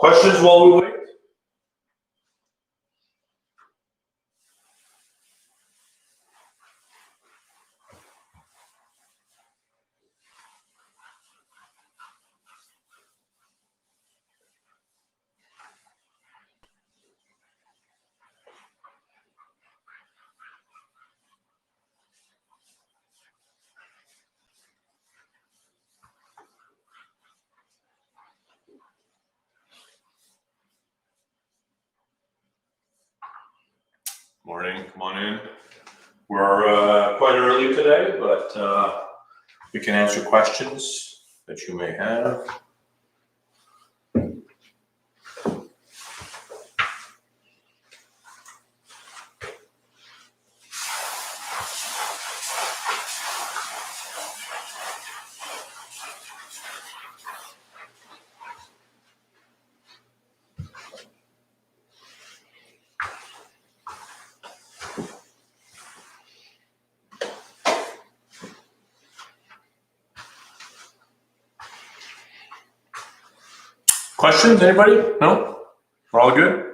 Questions while we wait? Morning, come on in. We're quite early today, but we can answer questions that you may have. Questions, anybody? No? We're all good?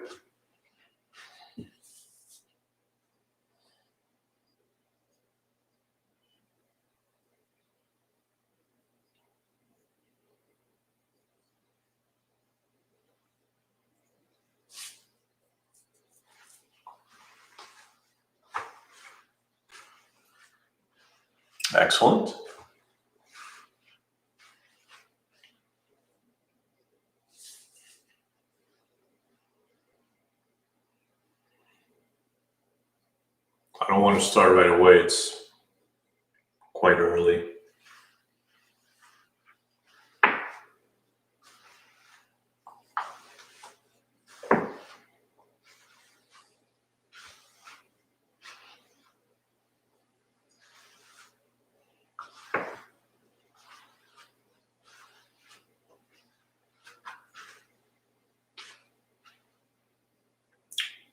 Excellent. I don't want to start right away. It's quite early.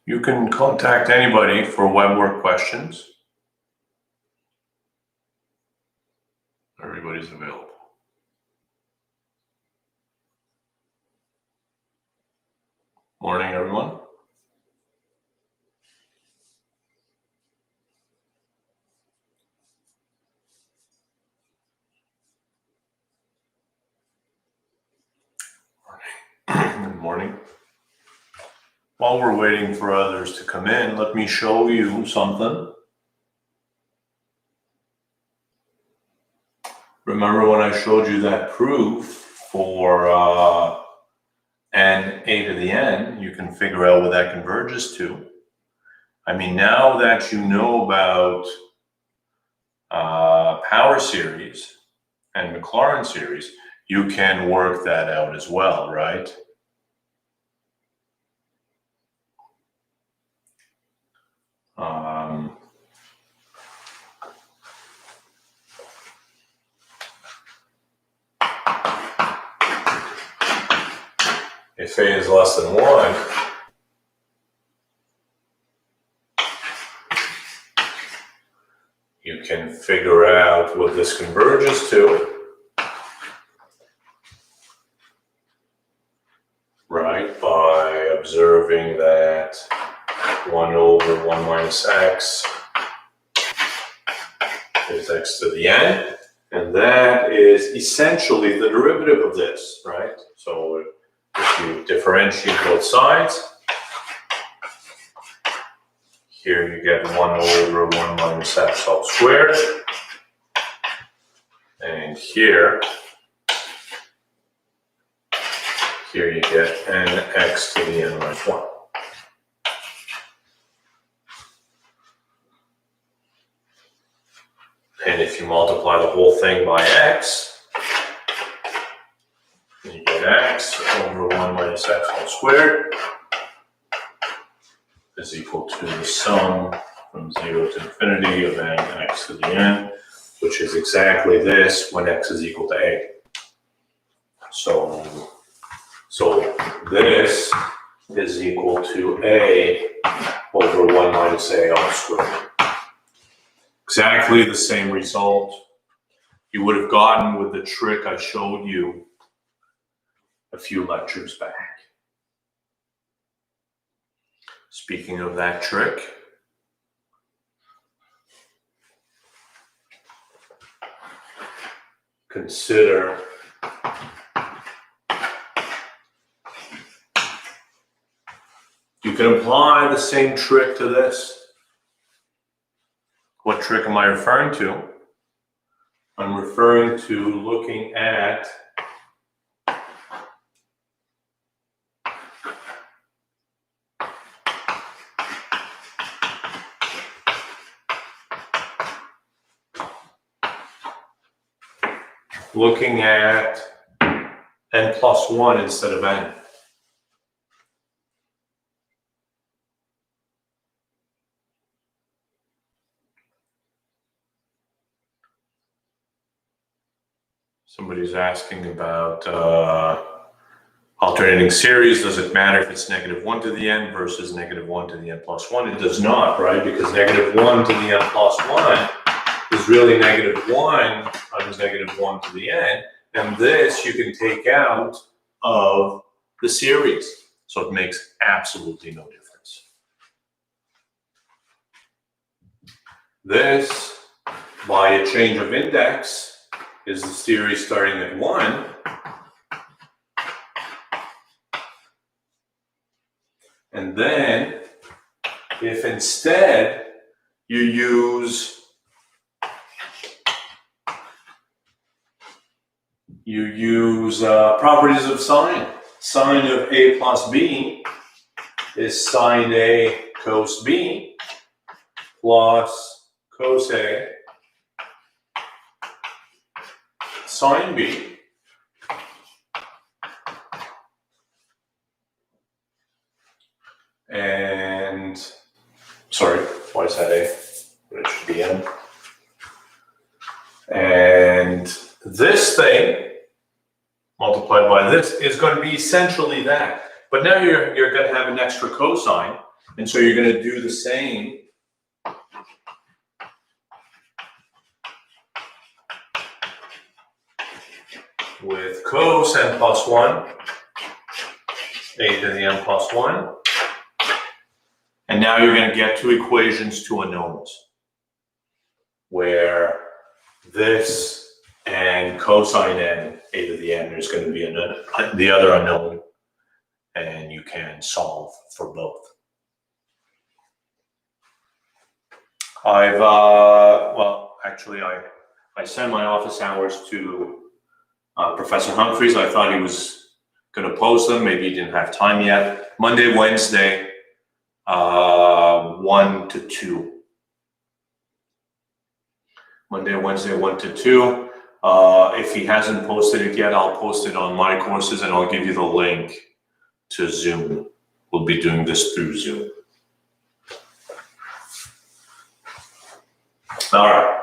You can contact anybody for web work questions. Everybody's available. Morning, everyone. Good morning. While we're waiting for others to come in, let me show you something. Remember when I showed you that proof for n a to the n, you can figure out what that converges to. I mean, now that you know about power series and Maclaurin series, you can work that out as well, right? If a is less than 1, you can figure out what this converges to, right, by observing that 1 over 1 minus x is x to the n, and that is essentially the derivative of this, right? So if you differentiate both sides, here you get 1 over 1 minus x all squared, and here you get nx to the n minus 1. And if you multiply the whole thing by x, you get x over 1 minus x all squared is equal to the sum from 0 to infinity of nx to the n, which is exactly this when x is equal to a. So this is equal to a over 1 minus a all squared. Exactly the same result you would have gotten with the trick I showed you a few lectures back. Speaking of that trick, consider you can apply the same trick to this. What trick am I referring to? I'm referring to looking at n plus 1 instead of n. Somebody's asking about alternating series. Does it matter if it's -1 to the n versus -1 to the n plus 1? It does not, right? Because -1 to the n plus 1 is really -1 times -1 to the n. And this you can take out of the series. So it makes absolutely no difference. This, by a change of index, is the series starting at 1. And then, if instead you use properties of sine. Sine of a plus b is sine a cos b plus cos a sine b. And, sorry, why is that a? It should be n. And this thing multiplied by this is going to be essentially that. But now you're going to have an extra cosine, and so you're going to do the same with cos n plus 1, a to the n plus 1. And now you're going to get two equations, two unknowns, where this and cosine n, a to the n, there's going to be the other unknown, and you can solve for both. I sent my office hours to Professor Humphreys. I thought he was going to post them. Maybe he didn't have time yet. Monday, Wednesday, 1 to 2. Monday, Wednesday, 1 to 2. If he hasn't posted it yet, I'll post it on my courses, and I'll give you the link to Zoom. We'll be doing this through Zoom. All right.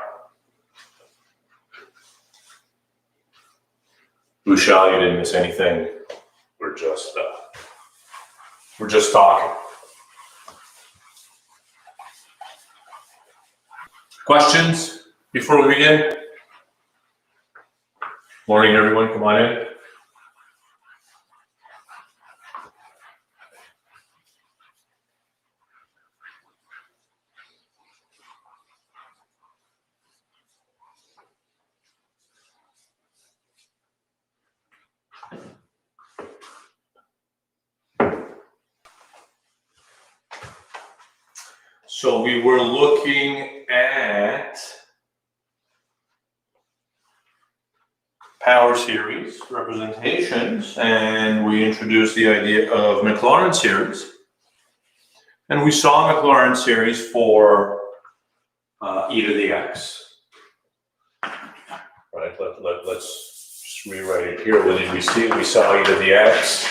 Bouchal, you didn't miss anything. We're just talking. Questions before we begin? Morning, everyone. Come on in. So we were looking at power series representations, and we introduced the idea of Mclaren series. And we saw Mclaren series for e to the x. Right, let's just rewrite it here. What did we see? We saw e to the x.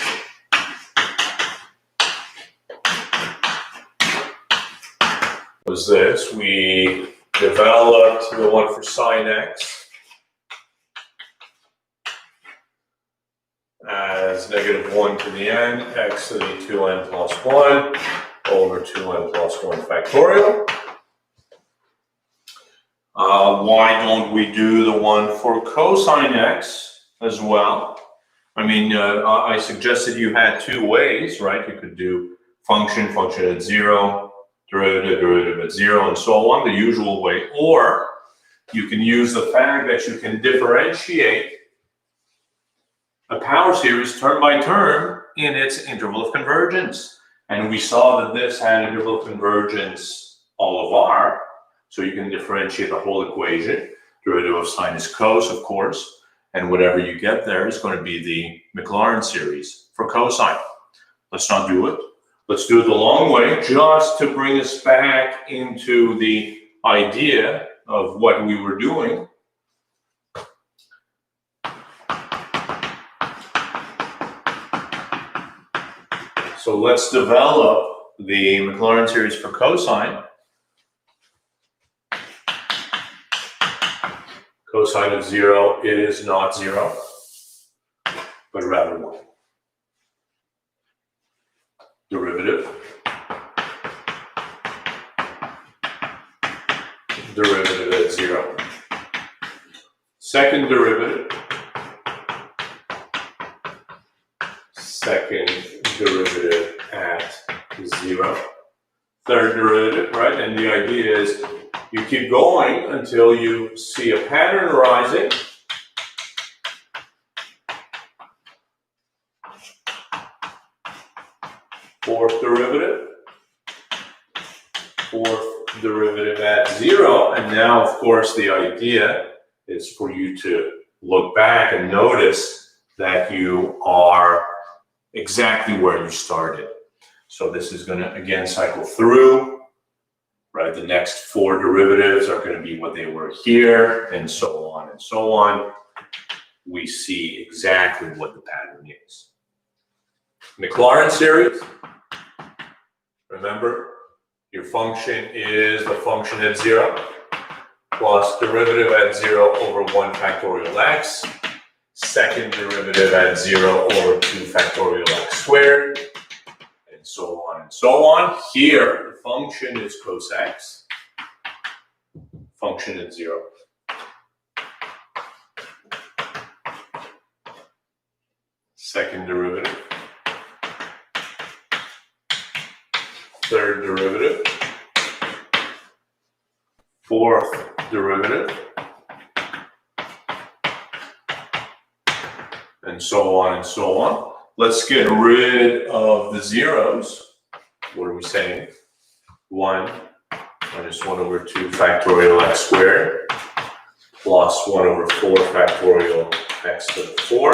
Was this. We developed the one for sine x as -1 to the n, x to the 2n plus 1 over 2n plus 1 factorial. Why don't we do the one for cosine x as well? I mean, I suggested you had two ways, right? You could do function at 0, derivative at 0, and so on, the usual way. Or you can use the fact that you can differentiate a power series term by term in its interval of convergence. And we saw that this had interval of convergence all of R, so you can differentiate the whole equation. Derivative of sine is cos, of course, and whatever you get there is going to be the Mclaren series for cosine. Let's not do it. Let's do it the long way, just to bring us back into the idea of what we were doing. So let's develop the Maclaurin series for cosine. Cosine of 0 is not 0, but rather 1. Derivative at 0. Second derivative at 0. Third derivative, right? And the idea is you keep going until you see a pattern arising. Fourth derivative at 0. And now, of course, the idea is for you to look back and notice that you are exactly where you started. So this is going to, again, cycle through, right? The next 4 derivatives are going to be what they were here, and so on and so on. We see exactly what the pattern is. Maclaurin series. Remember, your function is the function at 0 plus derivative at 0 over 1 factorial x. Second derivative at 0 over 2 factorial x squared. And so on and so on. Here, the function is cos x. Function at 0. Second derivative. Third derivative, fourth derivative, and so on and so on. Let's get rid of the zeros. What are we saying? 1 minus 1 over 2 factorial x squared plus 1 over 4 factorial x to the 4.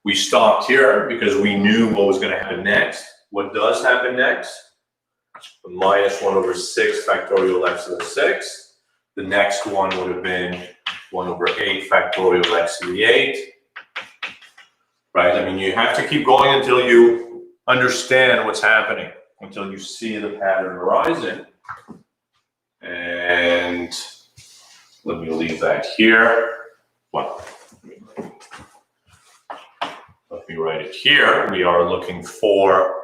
We stopped here because we knew what was going to happen next. What does happen next? Minus 1 over 6 factorial x to the 6. The next one would have been 1 over 8 factorial x to the 8. Right? I mean, you have to keep going until you understand what's happening, until you see the pattern arising. And let me leave that here. Well, let me write it here. We are looking for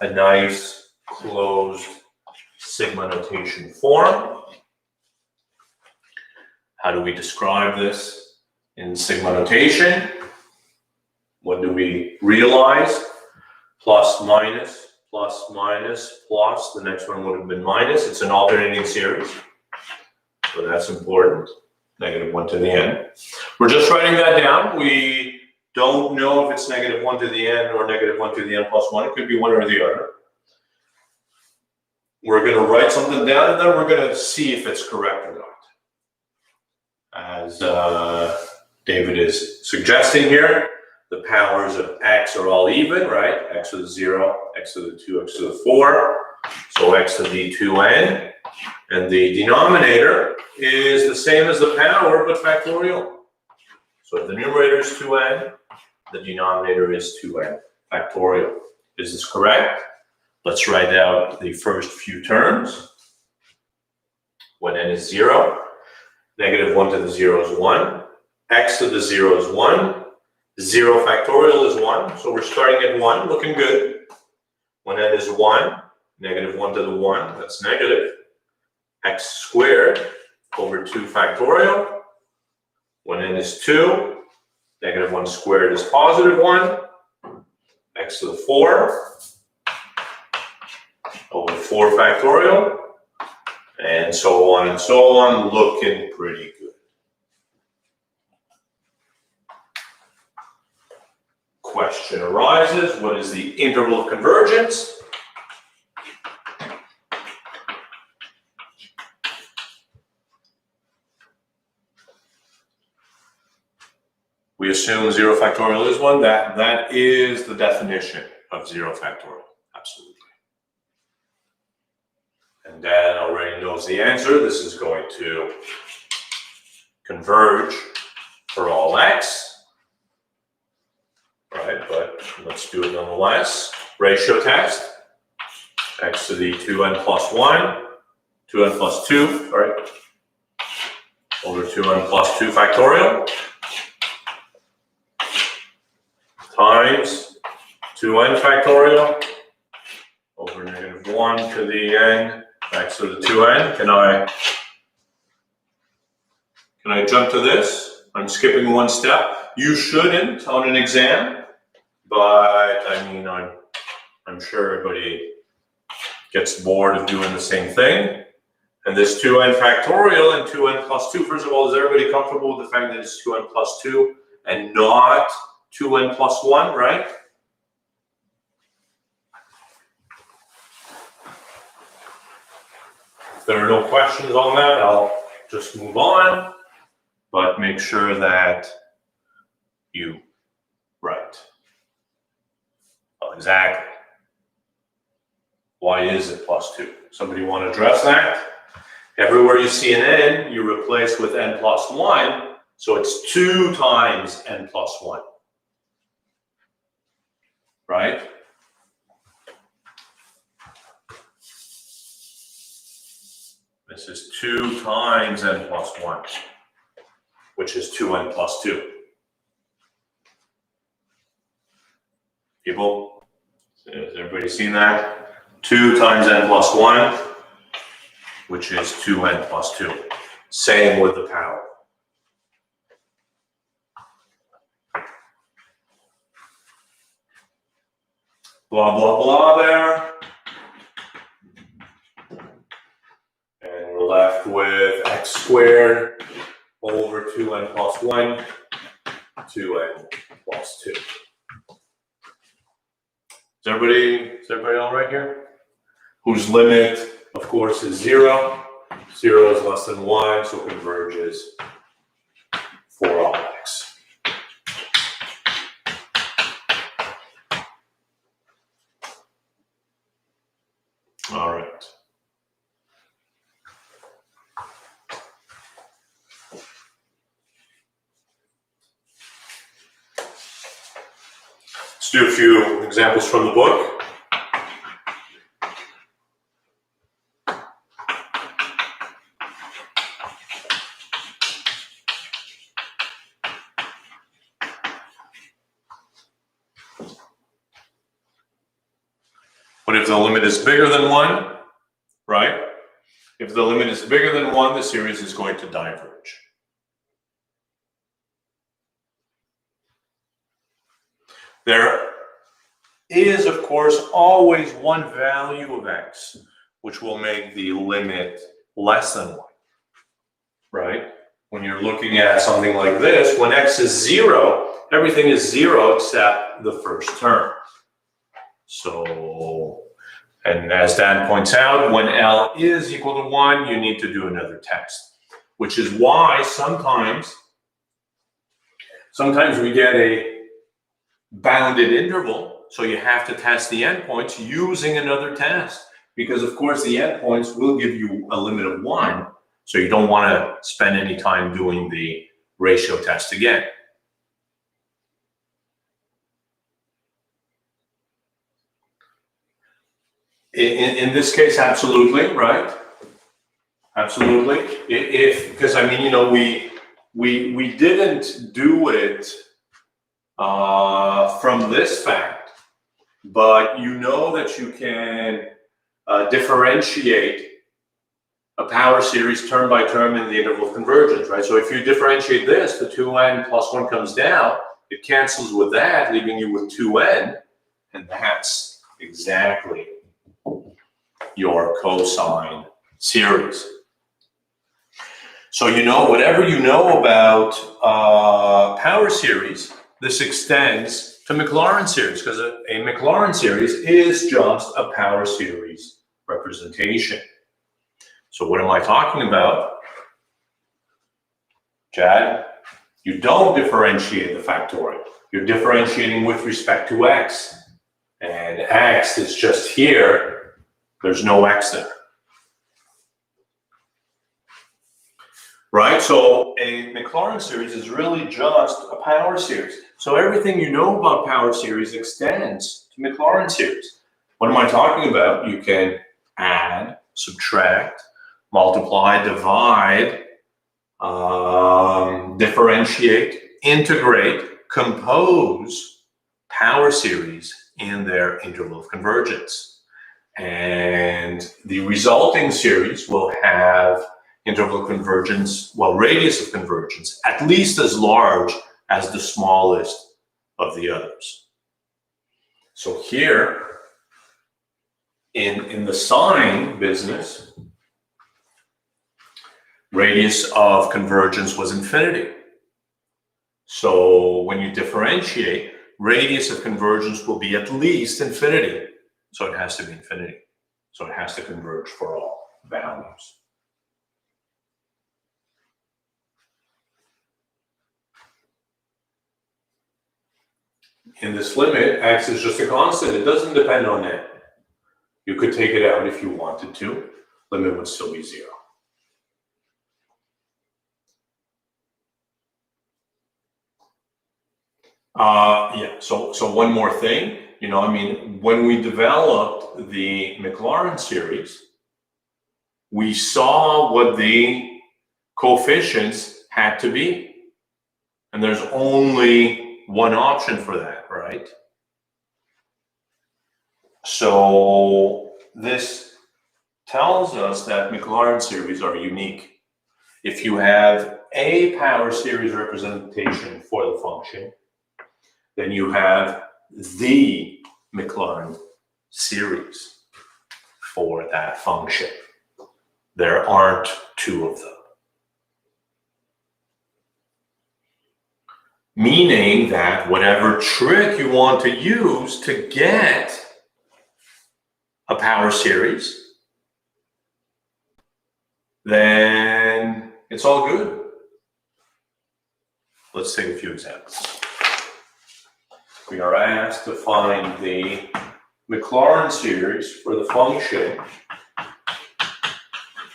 a nice closed sigma notation form. How do we describe this in sigma notation? What do we realize? Plus, minus, plus, minus, plus. The next one would have been minus. It's an alternating series, so that's important. Negative 1 to the n. We're just writing that down. We don't know if it's negative 1 to the n or negative 1 to the n plus 1. It could be one or the other. We're going to write something down, and then we're going to see if it's correct or not. As David is suggesting here, the powers of x are all even, right? X to the 0, x to the 2, x to the 4. So x to the 2n. And the denominator is the same as the power, but factorial. So if the numerator is 2n, the denominator is 2n factorial. Is this correct? Let's write out the first few terms. When n is 0, negative 1 to the 0 is 1. X to the 0 is 1. 0 factorial is 1. So we're starting at 1, looking good. When n is 1, negative 1 to the 1, that's negative. X squared over 2 factorial. When n is 2, negative 1 squared is positive 1. x to the 4 over 4 factorial, and so on, looking pretty good. Question arises, what is the interval of convergence? We assume 0 factorial is 1. That is the definition of 0 factorial, absolutely. And Dan already knows the answer. This is going to converge for all x, right? But let's do it nonetheless. Ratio test, x to the 2n plus 1, 2n plus 2, sorry, over 2n plus 2 factorial, times 2n factorial over negative 1 to the n x to the 2n. Can I jump to this? I'm skipping one step. You shouldn't on an exam, but I mean, I'm sure everybody gets bored of doing the same thing. And this 2n factorial and 2n plus 2, first of all, is everybody comfortable with the fact that it's 2n plus 2 and not 2n plus 1, right? If there are no questions on that, I'll just move on, but make sure that you write. Oh, exactly. Why is it plus 2? Somebody want to address that? Everywhere you see an n, you replace with n plus 1, so it's 2 times n plus 1. Right? This is 2 times n plus 1, which is 2n plus 2. People, has everybody seen that? 2 times n plus 1, which is 2n plus 2. Same with the power. Blah, blah, blah there. And we're left with x squared over 2n plus 1, 2n plus 2. Is everybody all right here? Whose limit, of course, is 0. 0 is less than 1, so converges for all x. All right. Let's do a few examples from the book. What if the limit is bigger than 1, right? If the limit is bigger than 1, the series is going to diverge. There is, of course, always one value of x, which will make the limit less than 1, right? When you're looking at something like this, when x is 0, everything is 0 except the first term. So, and as Dan points out, when L is equal to 1, you need to do another test, which is why sometimes we get a bounded interval, so you have to test the endpoints using another test, because of course the endpoints will give you a limit of 1, so you don't want to spend any time doing the ratio test again. In this case, absolutely, right? Absolutely. Because I mean, you know, we didn't do it from this fact, but you know that you can differentiate a power series term by term in the interval of convergence, right? So if you differentiate this, the 2n plus 1 comes down, it cancels with that, leaving you with 2n. And that's exactly your cosine series. So you know, whatever you know about power series, this extends to Maclaurin series, because a Maclaurin series is just a power series representation. So what am I talking about? Chad, you don't differentiate the factorial. You're differentiating with respect to x. And x is just here. There's no x there. Right? So a Maclaurin series is really just a power series. So everything you know about power series extends to Maclaurin series. What am I talking about? You can add, subtract, multiply, divide, differentiate, integrate, compose power series in their interval of convergence. And the resulting series will have interval of convergence, well, radius of convergence, at least as large as the smallest of the others. So here, in the sine business, radius of convergence was infinity. So when you differentiate, radius of convergence will be at least infinity. So it has to be infinity. So it has to converge for all values. In this limit, x is just a constant. It doesn't depend on n. You could take it out if you wanted to. Limit would still be 0. Yeah, so one more thing, you know, I mean, when we developed the Maclaurin series, we saw what the coefficients had to be. And there's only one option for that, right? So this tells us that Maclaurin series are unique. If you have a power series representation for the function, then you have the Maclaurin series for that function. There aren't two of them. Meaning that whatever trick you want to use to get a power series, then it's all good. Let's take a few examples. We are asked to find the Maclaurin series for the function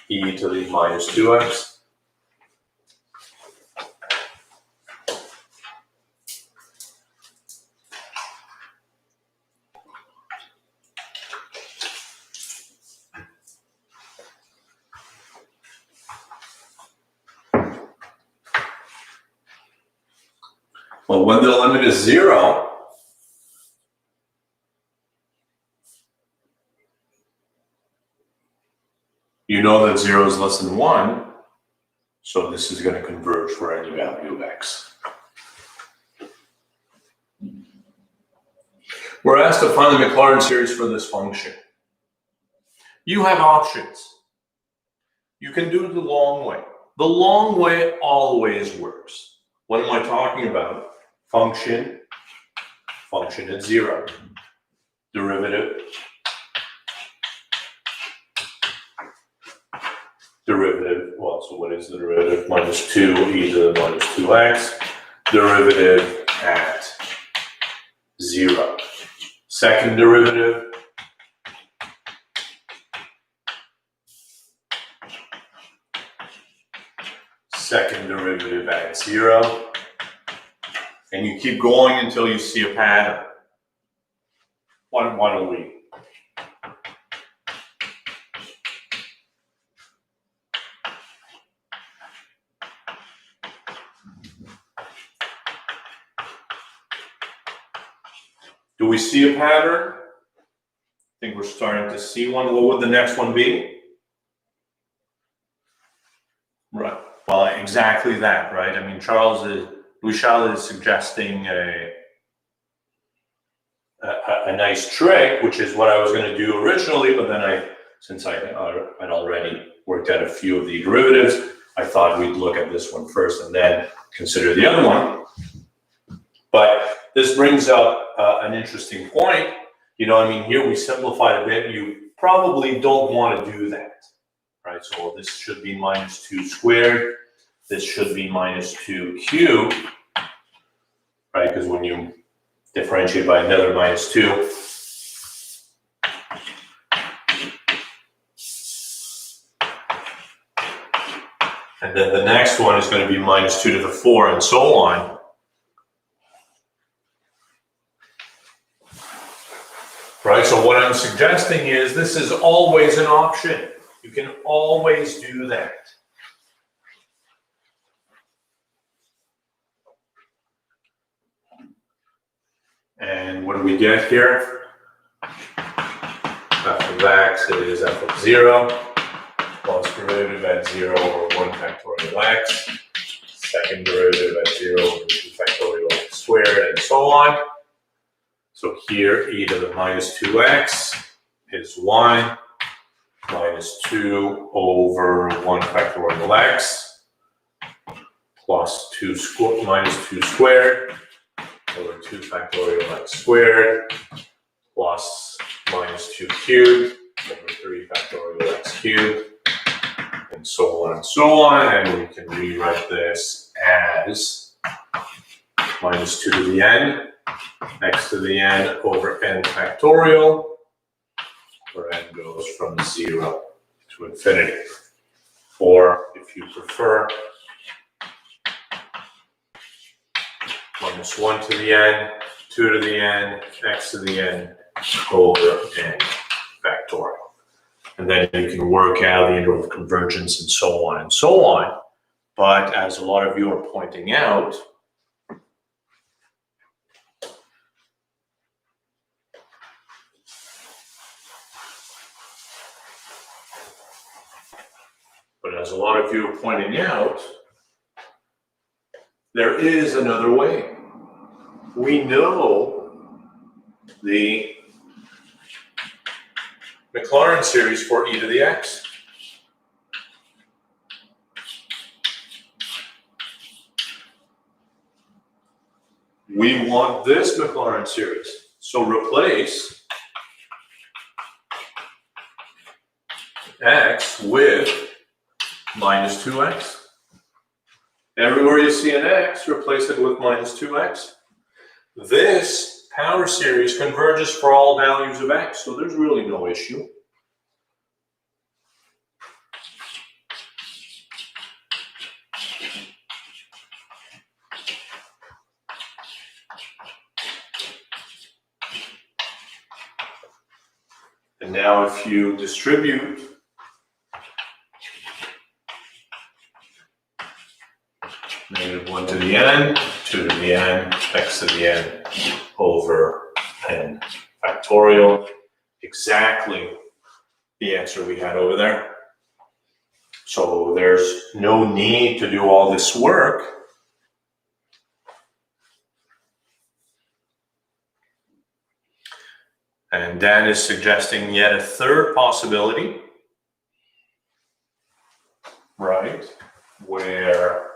e to the minus 2x Well, when the limit is 0, you know that 0 is less than 1, so this is going to converge for any value of x. We're asked to find the Maclaurin series for this function. You have options. You can do it the long way. The long way always works. What am I talking about? Function at 0. Derivative. Well, so what is the derivative? Minus 2 e to the minus 2x. Derivative at 0. Second derivative. Second derivative at 0. And you keep going until you see a pattern. Why don't we? Do we see a pattern? I think we're starting to see one. What would the next one be? Right. Well, exactly that, right? I mean, Louis Charles is suggesting a a nice trick, which is what I was going to do originally, but then since I had already worked out a few of the derivatives, I thought we'd look at this one first and then consider the other one. But this brings up an interesting point. I mean, here we simplified a bit. You probably don't want to do that, right? So this should be minus 2 squared. This should be minus 2 cubed, right? Because when you differentiate by another minus 2, and then the next one is going to be minus 2 to the 4 and so on. Right, so what I'm suggesting is this is always an option. You can always do that. And what do we get here? F of x is f of 0 plus derivative at 0 over 1 factorial x. Second derivative at 0 over 2 factorial x squared and so on. So here, e to the minus 2x is 1 minus 2 over 1 factorial x plus minus 2 squared over 2 factorial x squared plus minus 2 cubed over 3 factorial x cubed and so on and so on. And we can rewrite this as minus 2 to the n x to the n over n factorial, where n goes from 0 to infinity. Or, if you prefer, minus 1 to the n, 2 to the n, x to the n over n factorial. And then you can work out the integral of convergence and so on and so on. But as a lot of you are pointing out, there is another way. We know the Mclaren series for e to the x. We want this Mclaren series. So replace x with minus 2x. Everywhere you see an x, replace it with minus 2x. This power series converges for all values of x, so there's really no issue. And now if you distribute negative 1 to the n, 2 to the n, x to the n over n factorial, exactly the answer we had over there. So there's no need to do all this work. And Dan is suggesting yet a third possibility, right, where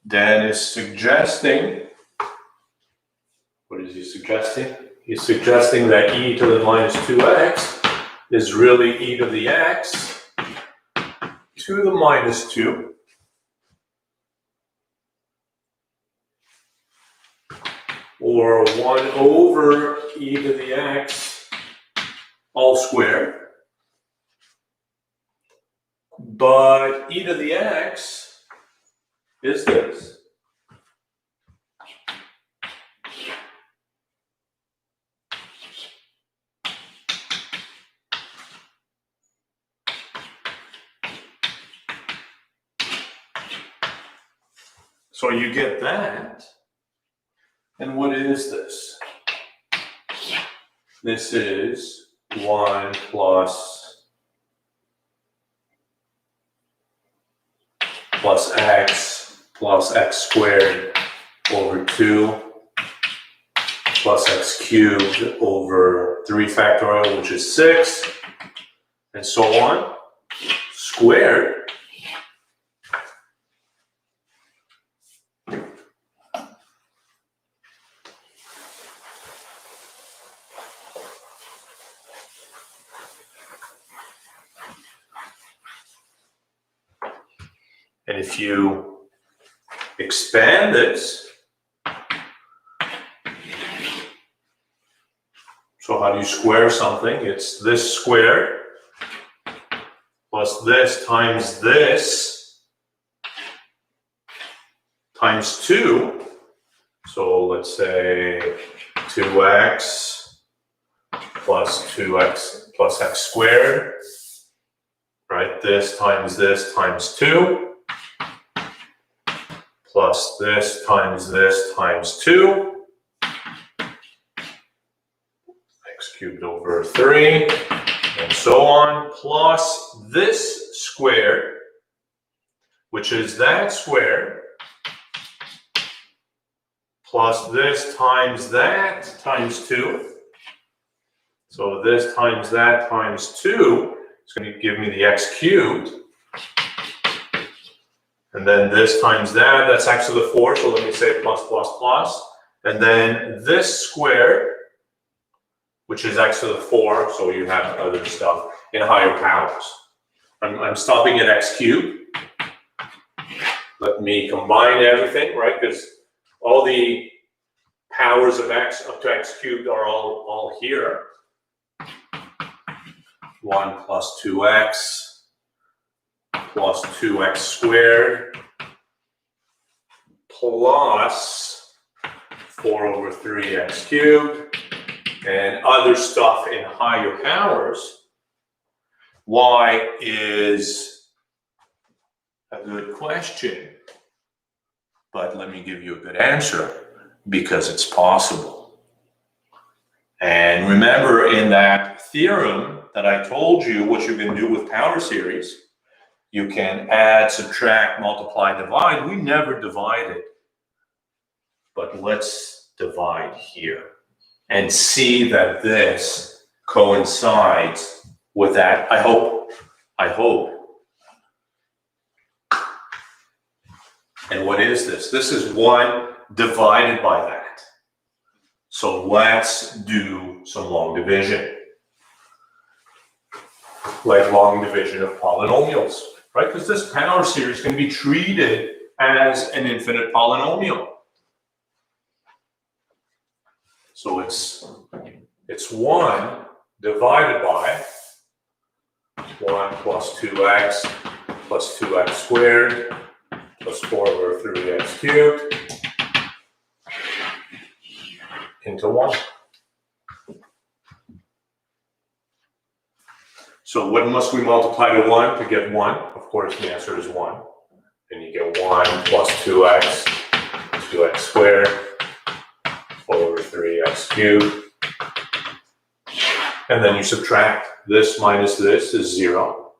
Dan is suggesting, what is he suggesting? He's suggesting that e to the minus 2x is really e to the x to the minus 2 or 1 over e to the x all squared. But e to the x is this. So you get that. And what is this? This is 1 plus x squared over 2 plus x cubed over 3 factorial, which is 6, and so on, squared. And if you expand this, so how do you square something? It's this squared plus this times 2. So let's say 2x plus 2x plus x squared, right? This times 2. Plus this times 2, x cubed over 3, and so on, plus this squared, which is that squared, plus this times that times 2. So this times that times 2 is going to give me the x cubed. And then this times that, that's x to the 4, so let me say plus, plus, plus. And then this squared, which is x to the 4, so you have other stuff in higher powers. I'm stopping at x cubed. Let me combine everything, right? Because all the powers of x up to x cubed are all here. 1 plus 2x. Plus 2x squared plus 4 over 3x cubed and other stuff in higher powers. Why is a good question, but let me give you a good answer, because it's possible. And remember, in that theorem that I told you what you can do with power series, you can add, subtract, multiply, divide. We never divided, but let's divide here and see that this coincides with that. I hope. And what is this? This is 1 divided by that. So let's do some long division. Like long division of polynomials, right? Because this power series can be treated as an infinite polynomial. So it's 1 divided by 1 plus 2x plus 2x squared plus 4 over 3x cubed into 1. So what must we multiply to 1 to get 1? Of course, the answer is 1. And you get 1 plus 2x squared, 4 over 3x cubed. And then you subtract this minus this is 0.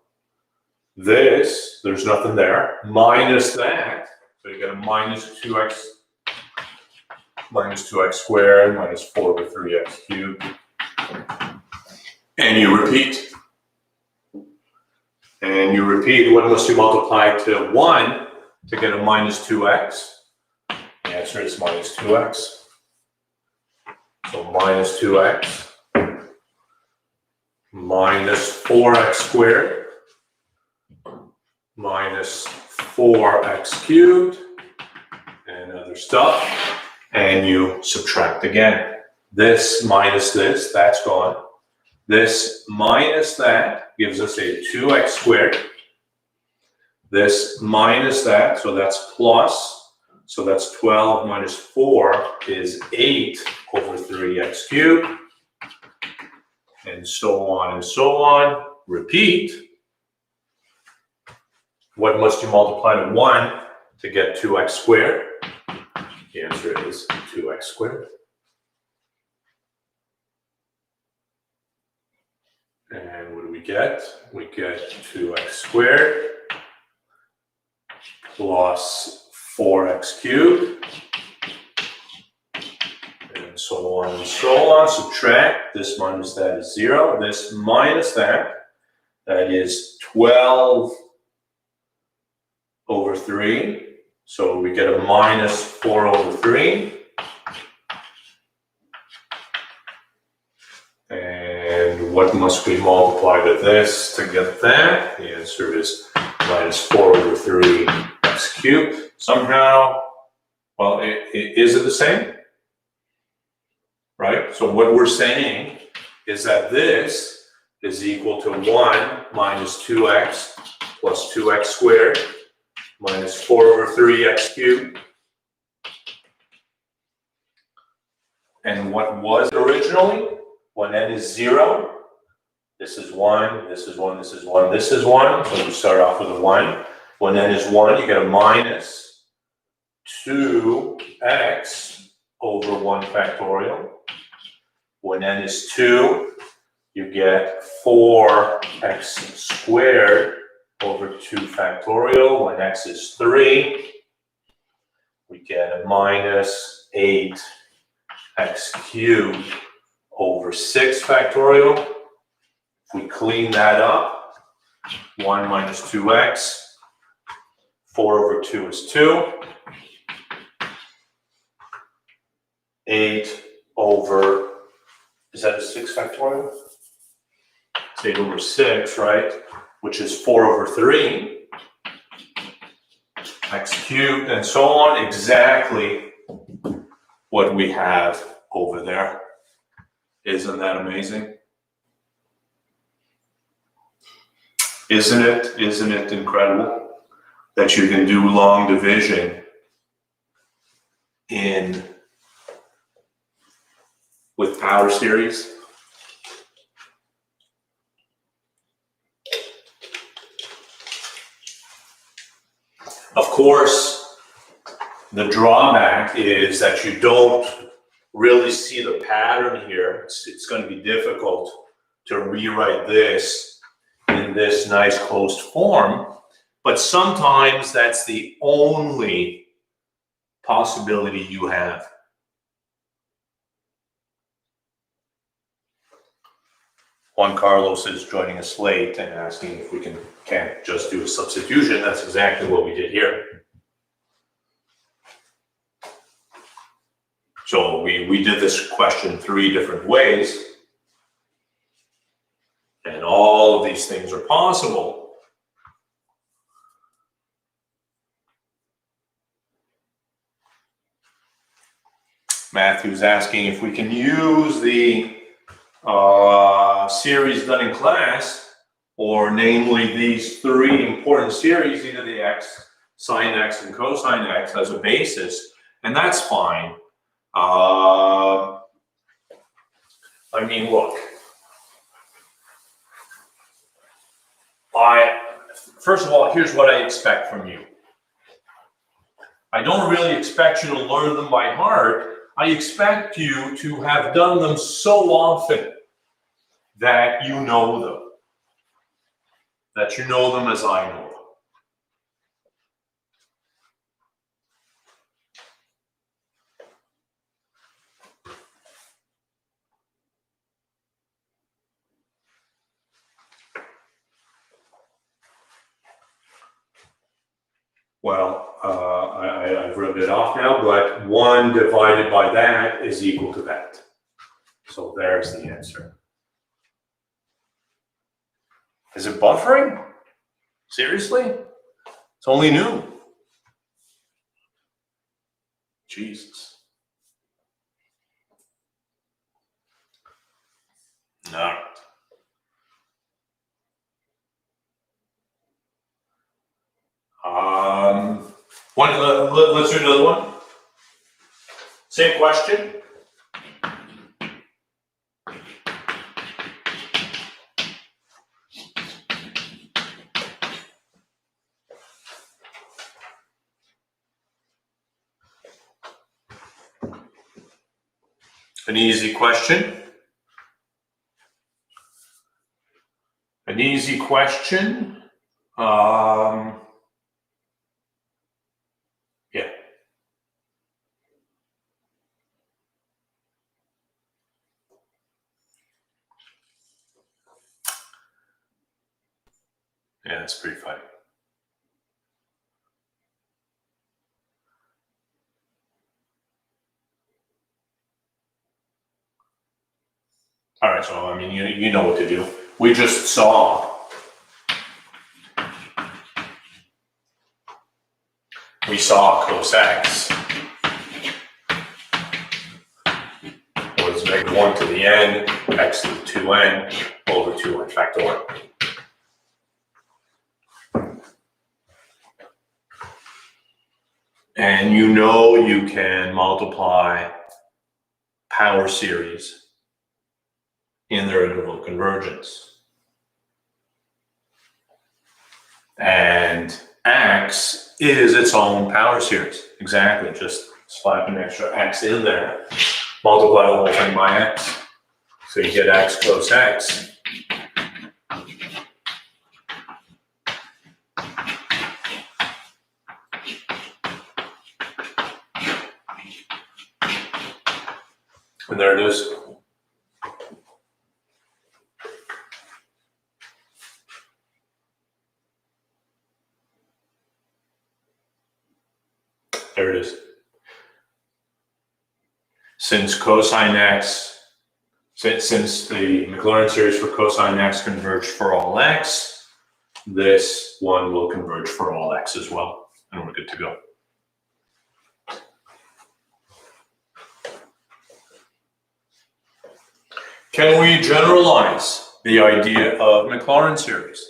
This, there's nothing there, minus that. So you get a minus 2x squared minus 4 over 3x cubed. And you repeat. And you repeat, what must you multiply to 1 to get a minus 2x? The answer is minus 2x. So minus 2x minus 4x squared minus 4x cubed and other stuff. And you subtract again. This minus this, that's gone. This minus that gives us a 2x squared. This minus that, so that's plus. So that's 12 minus 4 is 8 over 3x cubed. And so on and so on. Repeat. What must you multiply to 1 to get 2x squared? The answer is 2x squared. get? We get 2x squared plus 4x cubed, and so on and so on. Subtract, this minus that is 0, this minus that is 12 over 3. So we get a minus 4 over 3. And what must we multiply to this to get that? The answer is minus 4 over 3 x cubed. Somehow, well, is it the same? Right? So what we're saying is that this is equal to 1 minus 2x plus 2x squared minus 4 over 3x cubed. And what was it originally? When n is 0, this is 1, this is 1, this is 1, this is 1. So you start off with a 1. When n is 1, you get a minus 2x over 1 factorial. When n is 2, you get 4x squared over 2 factorial. When x is 3, we get a minus 8x cubed over 6 factorial. If we clean that up, 1 minus 2x, 4 over 2 is 2. 8 over, is that a 6 factorial? It's 8 over 6, right? Which is 4 over 3. X cubed, and so on. Exactly what we have over there. Isn't that amazing? Isn't it incredible that you can do long division with power series? Of course, the drawback is that you don't really see the pattern here. It's going to be difficult to rewrite this in this nice closed form, but sometimes that's the only possibility you have. Juan Carlos is joining us late and asking if we can't just do a substitution. That's exactly what we did here. So we did this question 3 different ways, and all of these things are possible. Matthew's asking if we can use the series done in class, or namely these 3 important series, either the x, sine x, and cosine x, as a basis, and that's fine. I mean, look, first of all, here's what I expect from you. I don't really expect you to learn them by heart. I expect you to have done them so often that you know them. That you know them as I know them. Well, I've rubbed it off now, but 1 divided by that is equal to that. So there's the answer. Is it buffering? Seriously? It's only noon. Jesus. All right. Let's do another one. Same question. An easy question. An easy question. Yeah. Yeah, that's pretty funny. All right, so I mean, you know what to do. We just saw cos x was negative 1 to the n, x to the 2n over 2n factorial. And you know you can multiply power series in their interval convergence. And x is its own power series. Exactly, just slap an extra x in there. Multiply the whole thing by x. So you get x cos x. And there it is. There it is. Since cosine x, since the Maclaurin series for cosine x converged for all x, this one will converge for all x as well. And we're good to go. Can we generalize the idea of Mclaren series?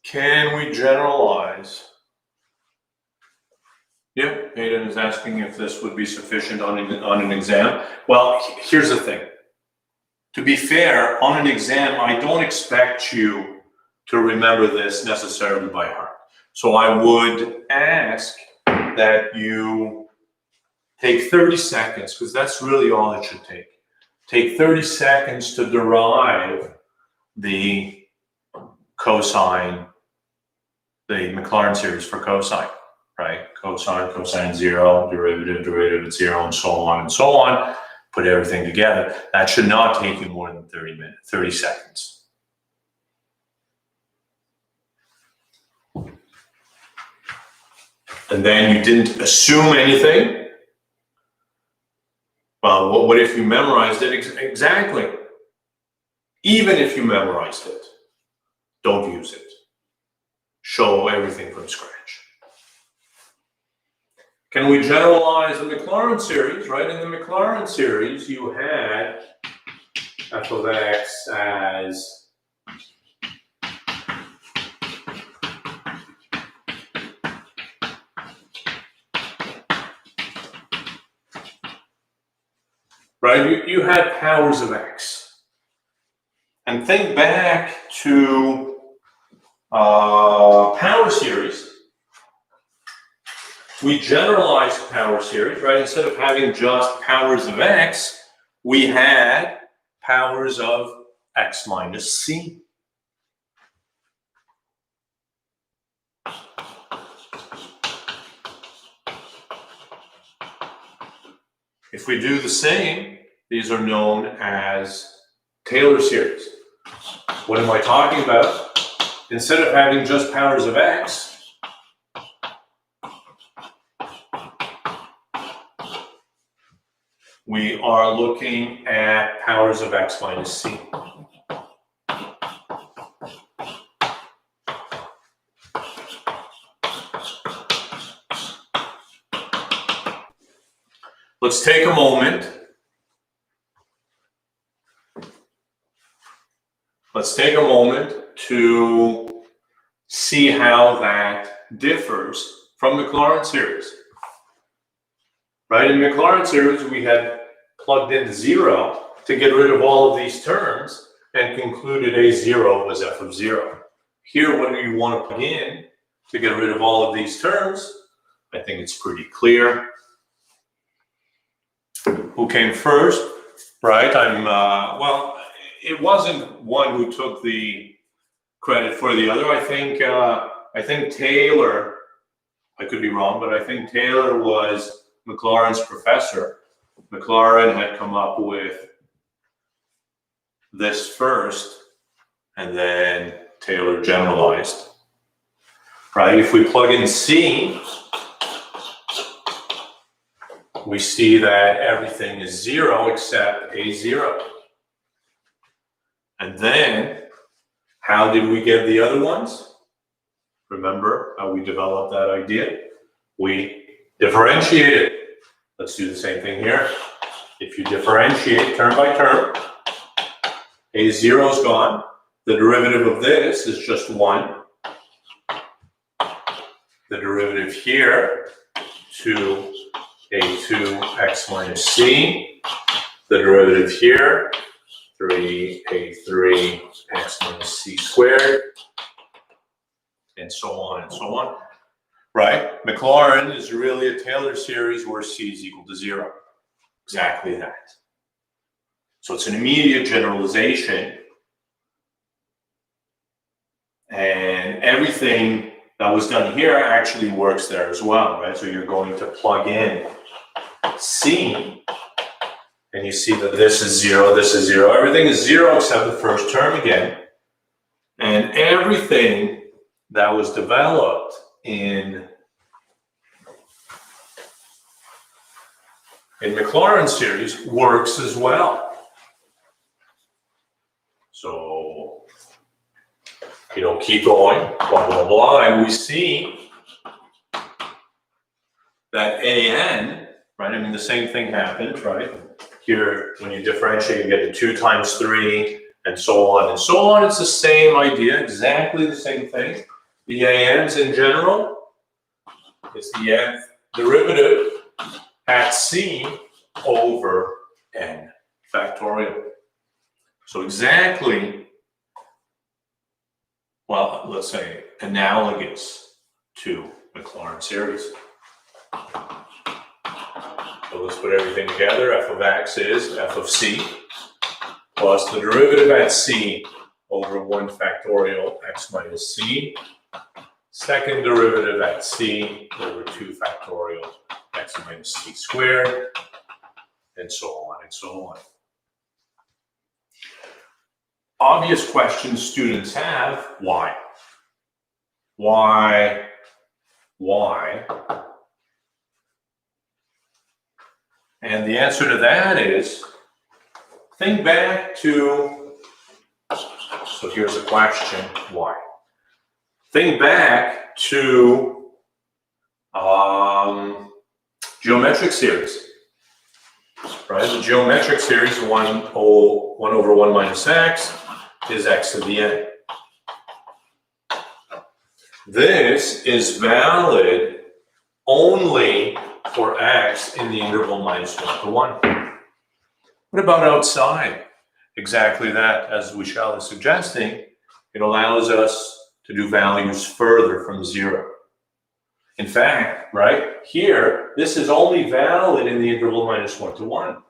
Can we generalize? Yep, Hayden is asking if this would be sufficient on an exam. Well, here's the thing. To be fair, on an exam, I don't expect you to remember this necessarily by heart. So I would ask that you take 30 seconds, because that's really all it should take. Take 30 seconds to derive the cosine, the Maclaurin series for cosine, right? Cosine 0, derivative at 0, and so on and so on. Put everything together. That should not take you more than 30 seconds. And then you didn't assume anything. Well, what if you memorized it? Exactly. Even if you memorized it, don't use it. Show everything from scratch. Can we generalize the Maclaurin series, right? In the Maclaurin series, you had f of x as right? You had powers of x. And think back to power series. We generalized power series, right? Instead of having just powers of x, we had powers of x minus c. If we do the same, these are known as Taylor series. What am I talking about? Instead of having just powers of x, we are looking at powers of x minus c. Let's take a moment let's take a moment to see how that differs from Mclaren series. Right, in Mclaren series, we had plugged in 0 to get rid of all of these terms and concluded A0 was f of 0. Here, when you want to plug in to get rid of all of these terms, I think it's pretty clear. Who came first, right? Well, it wasn't one who took the credit for the other. I think Taylor, I could be wrong, but I think Taylor was Maclaurin's professor. Maclaurin had come up with this first, and then Taylor generalized. Right? If we plug in C, we see that everything is 0 except A0. And then, how did we get the other ones? Remember how we developed that idea? We differentiated. Let's do the same thing here. If you differentiate term by term, A0 is gone. The derivative of this is just 1. The derivative here, 2A2x minus c. The derivative here, 3A3x minus c squared. And so on and so on. Right? Maclaurin is really a Taylor series where c is equal to 0. Exactly that. So it's an immediate generalization. And everything that was done here actually works there as well, right? So you're going to plug in c, and you see that this is 0, this is 0. Everything is 0 except the first term again. And everything that was developed in Mclaren series works as well. So, keep going, blah, blah, blah, and we see that AN, right, the same thing happens, right? Here, when you differentiate, you get to 2 times 3, and so on and so on. It's the same idea, exactly the same thing. The ANs in general is the nth derivative at c over n factorial. So exactly, well, let's say analogous to Maclaurin series. So let's put everything together. F of x is f of c plus the derivative at c over 1 factorial x minus c. Second derivative at c over 2 factorial x minus c squared, and so on and so on. Obvious questions students have: why? Why? Why? And the answer to that is, think back to, so here's a question, why? Think back to geometric series, right? The geometric series, 1 over 1 minus x is x to the n. This is valid only for x in the interval minus 1 to 1. What about outside? Exactly that, as Vishal is suggesting, it allows us to do values further from 0. In fact, right here, this is only valid in the interval minus 1 to 1.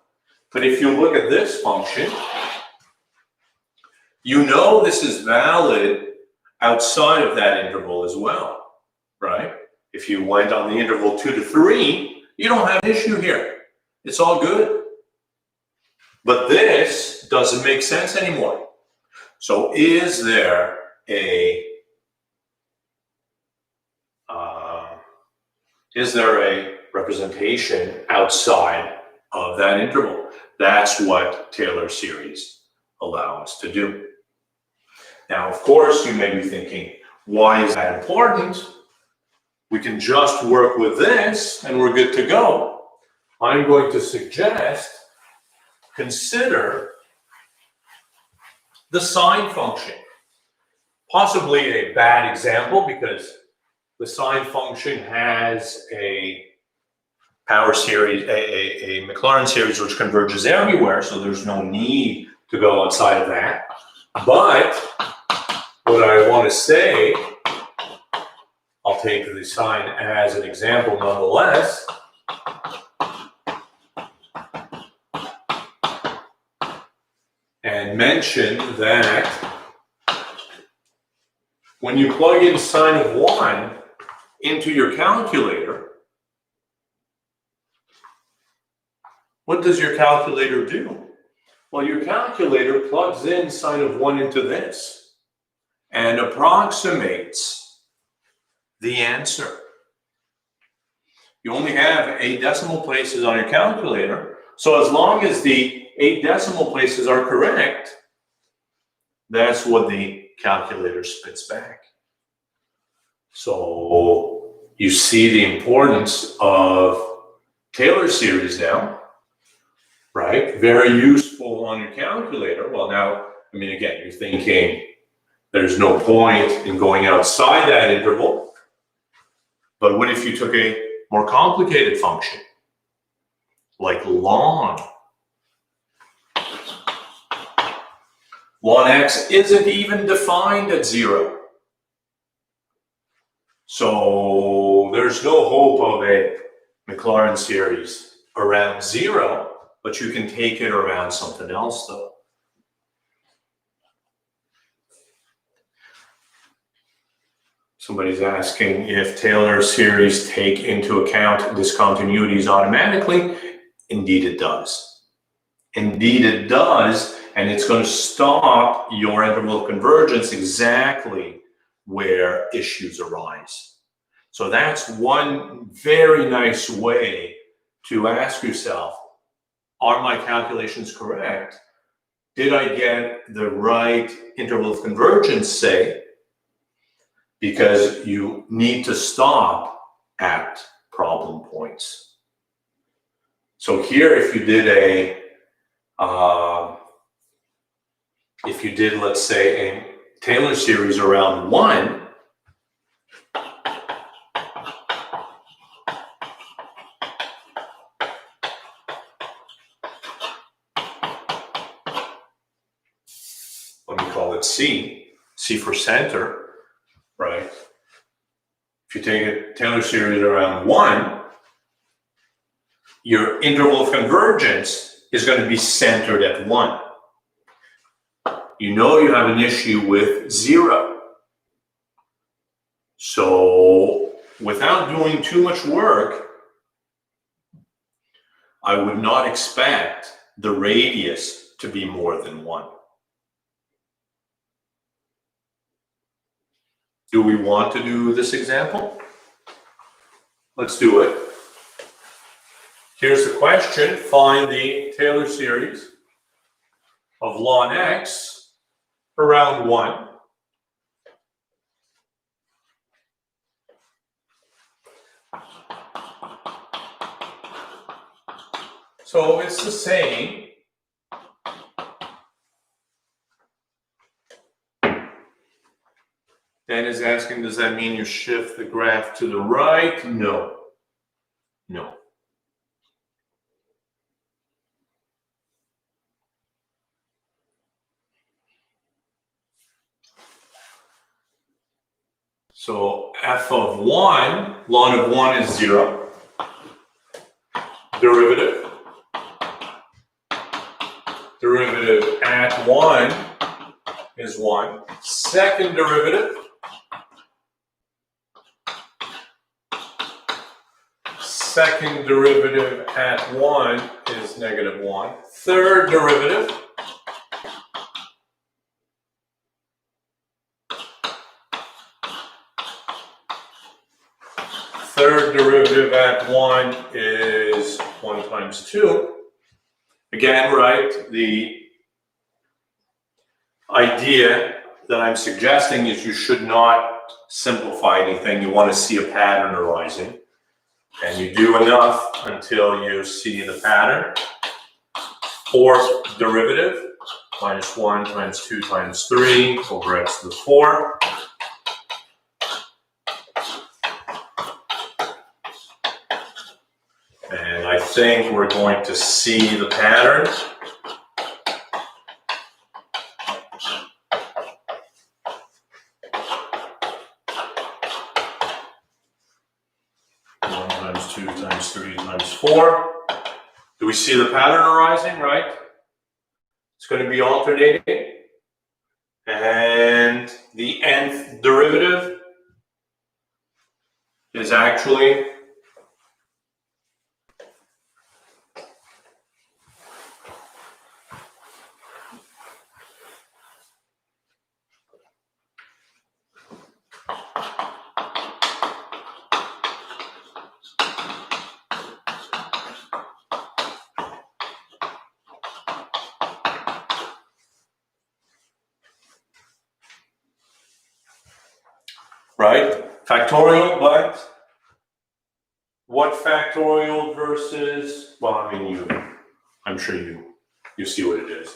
But if you look at this function, you know this is valid outside of that interval as well, right? If you went on the interval 2 to 3, you don't have an issue here. It's all good. But this doesn't make sense anymore. So is there a representation outside of that interval? That's what Taylor series allow us to do. Now, of course, you may be thinking, why is that important? We can just work with this and we're good to go. I'm going to suggest, consider the sine function. Possibly a bad example because the sine function has a power series, a Maclaurin series which converges everywhere, so there's no need to go outside of that. But what I want to say, I'll take the sine as an example nonetheless. And mention that when you plug in sine of 1 into your calculator, what does your calculator do? Well, your calculator plugs in sine of 1 into this and approximates the answer. You only have 8 decimal places on your calculator, so as long as the 8 decimal places are correct, that's what the calculator spits back. So you see the importance of Taylor series now, right? Very useful on your calculator. Well, now, I mean, again, you're thinking there's no point in going outside that interval. But what if you took a more complicated function, like ln? Ln x isn't even defined at 0. So there's no hope of a Mclaren series around 0, but you can take it around something else though. Somebody's asking if Taylor series take into account discontinuities automatically. Indeed it does. Indeed it does, and it's going to stop your interval of convergence exactly where issues arise. So that's one very nice way to ask yourself, are my calculations correct? Did I get the right interval of convergence, say? Because you need to stop at problem points. So here, if you did let's say, a Taylor series around 1, let me call it C for center, right? If you take a Taylor series around 1, your interval of convergence is going to be centered at 1. You know you have an issue with 0. So without doing too much work, I would not expect the radius to be more than 1. Do we want to do this example? Let's do it. Here's the question. Find the Taylor series of ln x around 1. So it's the same. Dan is asking, does that mean you shift the graph to the right? No. No. So f of 1, ln of 1 is 0. Derivative. Derivative at 1 is 1. Second derivative. Second derivative at 1 is -1. Third derivative. Third derivative at 1 is 1 times 2. Again, right, the idea that I'm suggesting is you should not simplify anything. You want to see a pattern arising. And you do enough until you see the pattern. Fourth derivative minus 1 times 2 times 3 over x to the 4. And I think we're going to see the pattern. Times 2 times 3 times 4. Do we see the pattern arising, right? It's going to be alternating. And the nth derivative is actually right? Factorial, but what factorial versus, well, I mean, I'm sure you see what it is.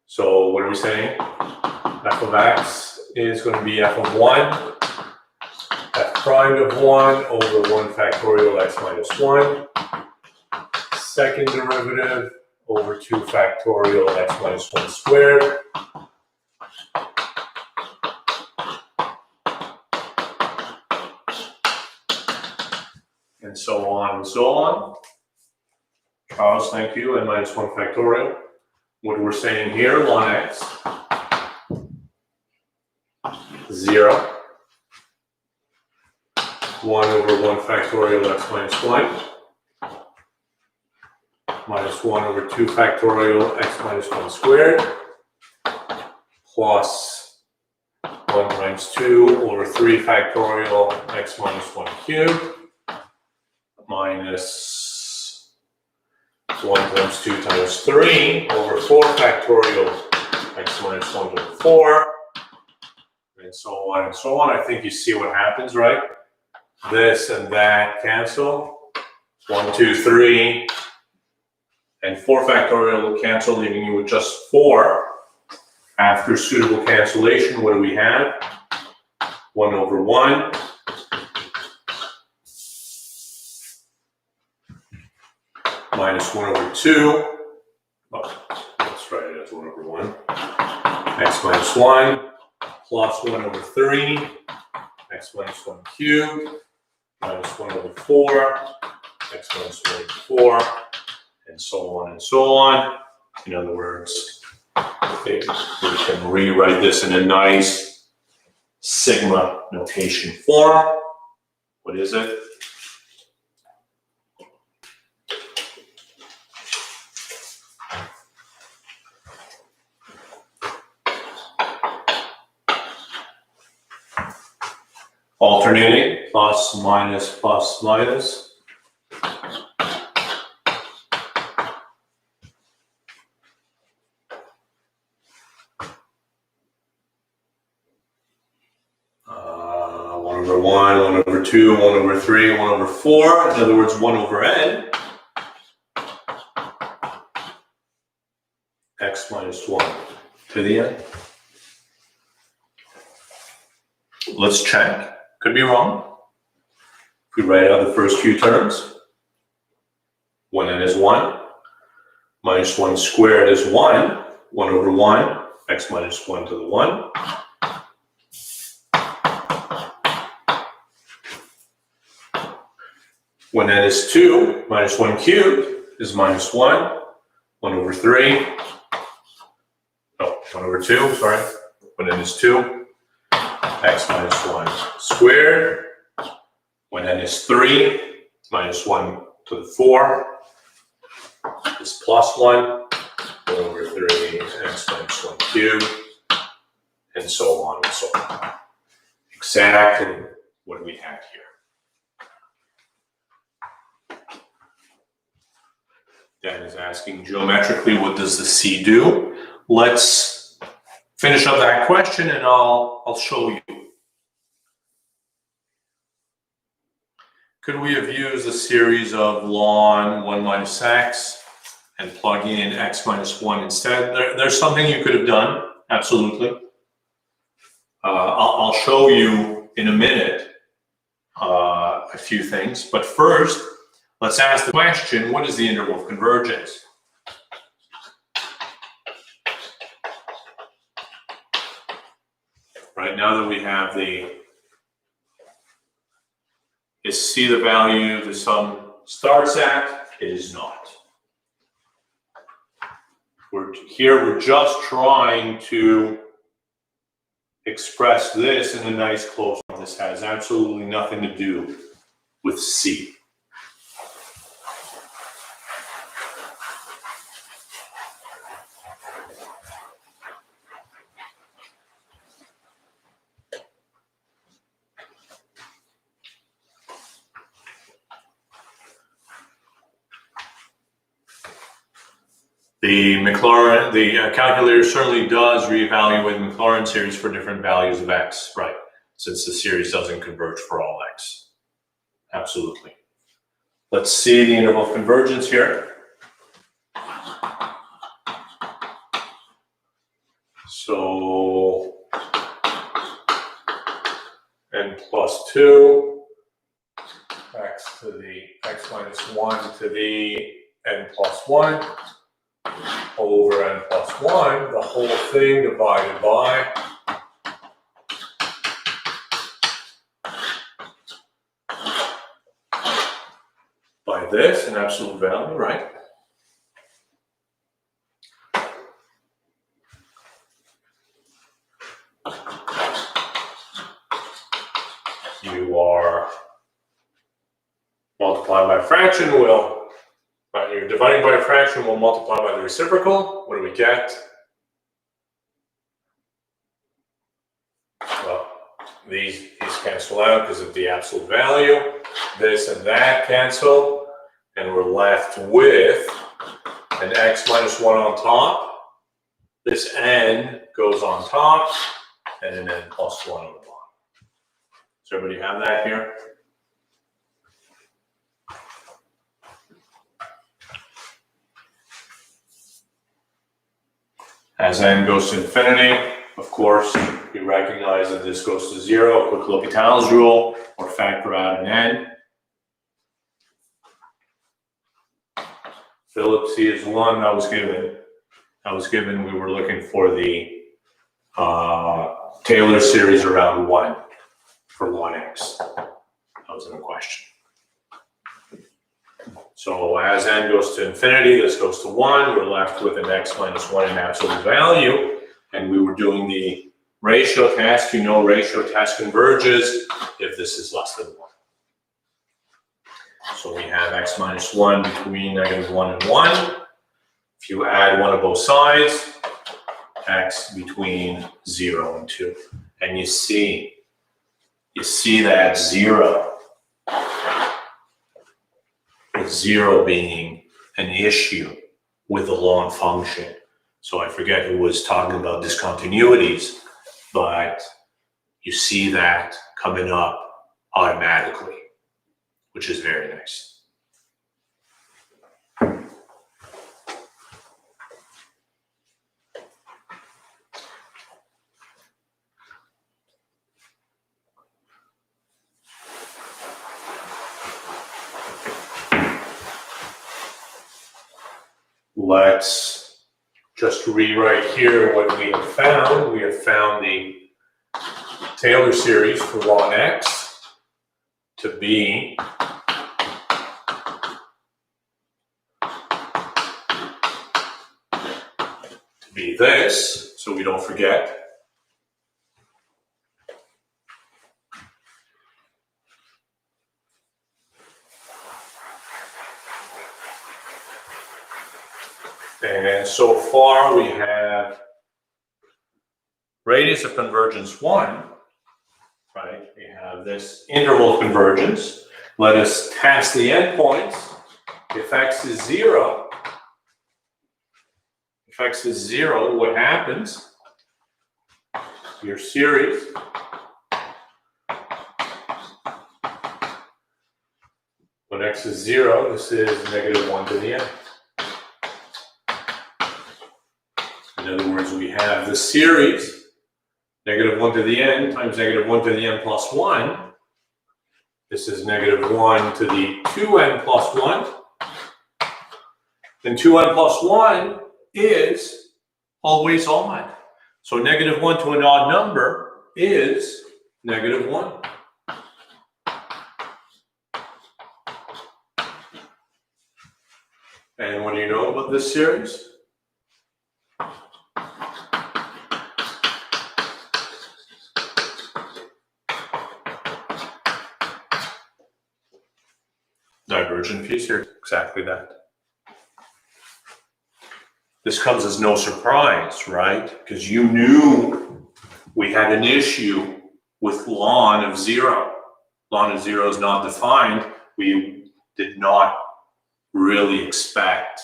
So what are we saying? F of x is going to be f of 1, f prime of 1 over 1 factorial x minus 1. Second derivative over 2 factorial x minus 1 squared. And so on and so on. Charles, thank you, and minus 1 factorial. What we're saying here, ln x, 0. 1 over 1 factorial x minus 1. Minus 1 over 2 factorial x minus 1 squared. Plus 1 times 2 over 3 factorial x minus 1 cubed. Minus 1 times 2 times 3 over 4 factorial x minus 1 to the 4, and so on and so on. I think you see what happens, right? This and that cancel. 1, 2, 3, and 4 factorial will cancel, leaving you with just 4. After suitable cancellation, what do we have? 1 over 1. Minus 1 over 2. Oh, let's write it as 1 over 1. X minus 1 plus 1 over 3. X minus 1 cubed. Minus 1 over 4. X minus 1 over 4. And so on and so on. In other words, we can rewrite this in a nice sigma notation form. What is it? Alternating, plus, minus, plus, minus. One over 1, 1 over 2, 1 over 3, 1 over 4. In other words, 1 over n. X minus 1 to the n. Let's check. Could be wrong. If we write out the first few terms, when n is 1, minus 1 squared is 1, 1 over 1, x minus 1 to the 1. When n is 2, minus 1 cubed is minus 1, 1 over 3, oh, 1 over 2, sorry. When n is 2, x minus 1 squared. When n is 3, minus 1 to the 4 is plus 1. 1 over 3, x minus 1 cubed, and so on and so on. Exactly what we had here. Dan is asking geometrically, what does the C do? Let's finish up that question and I'll show you. Could we have used a series of ln 1 minus x and plug in x minus 1 instead. There's something you could have done, absolutely. I'll show you in a minute a few things, but first, let's ask the question, what is the interval of convergence? Right, now that we have is C the value the sum starts at? It is not. We're just trying to express this in a nice closed form. This has absolutely nothing to do with C. The Maclaurin, the calculator certainly does reevaluate the Mclaren series for different values of x, right? Since the series doesn't converge for all x. Absolutely. Let's see the interval of convergence here. So n plus 2, x to the x minus 1 to the n plus 1 over n plus 1, the whole thing divided by this, an absolute value, right? You are multiplying by a fraction, you're dividing by a fraction, we'll multiply by the reciprocal. What do we get? Well, these cancel out because of the absolute value. This and that cancel, and we're left with an x minus 1 on top. This n goes on top, and an n plus 1 on the bottom. Does everybody have that here? As n goes to infinity, of course, we recognize that this goes to 0. Quick L'Hopital's rule, or factor out an n. Philip C is 1, that was given. We were looking for the Taylor series around 1 for 1x. That was in the question. So as n goes to infinity, this goes to 1. We're left with an x minus 1 in absolute value. And we were doing the ratio test. You know ratio test converges if this is less than 1. So we have x minus 1 between negative 1 and 1. If you add 1 to both sides, x between 0 and 2. And you see that 0. With 0 being an issue with the long function. So I forget who was talking about discontinuities, but you see that coming up automatically, which is very nice. Let's just rewrite here what we have found. We have found the Taylor series for ln x to be this, so we don't forget. And so far we have radius of convergence 1, right? We have this interval of convergence. Let us test the endpoints. If x is 0, what happens? Your series when x is 0, this is negative 1 to the n. other words, we have the series negative 1 to the n times negative 1 to the n plus 1. This is negative 1 to the 2n plus 1. And 2n plus 1 is always odd. So negative 1 to an odd number is negative 1. And what do you know about this series? Divergent p series, exactly that. This comes as no surprise, right? Because you knew we had an issue with ln of 0. Ln of 0 is not defined. We did not really expect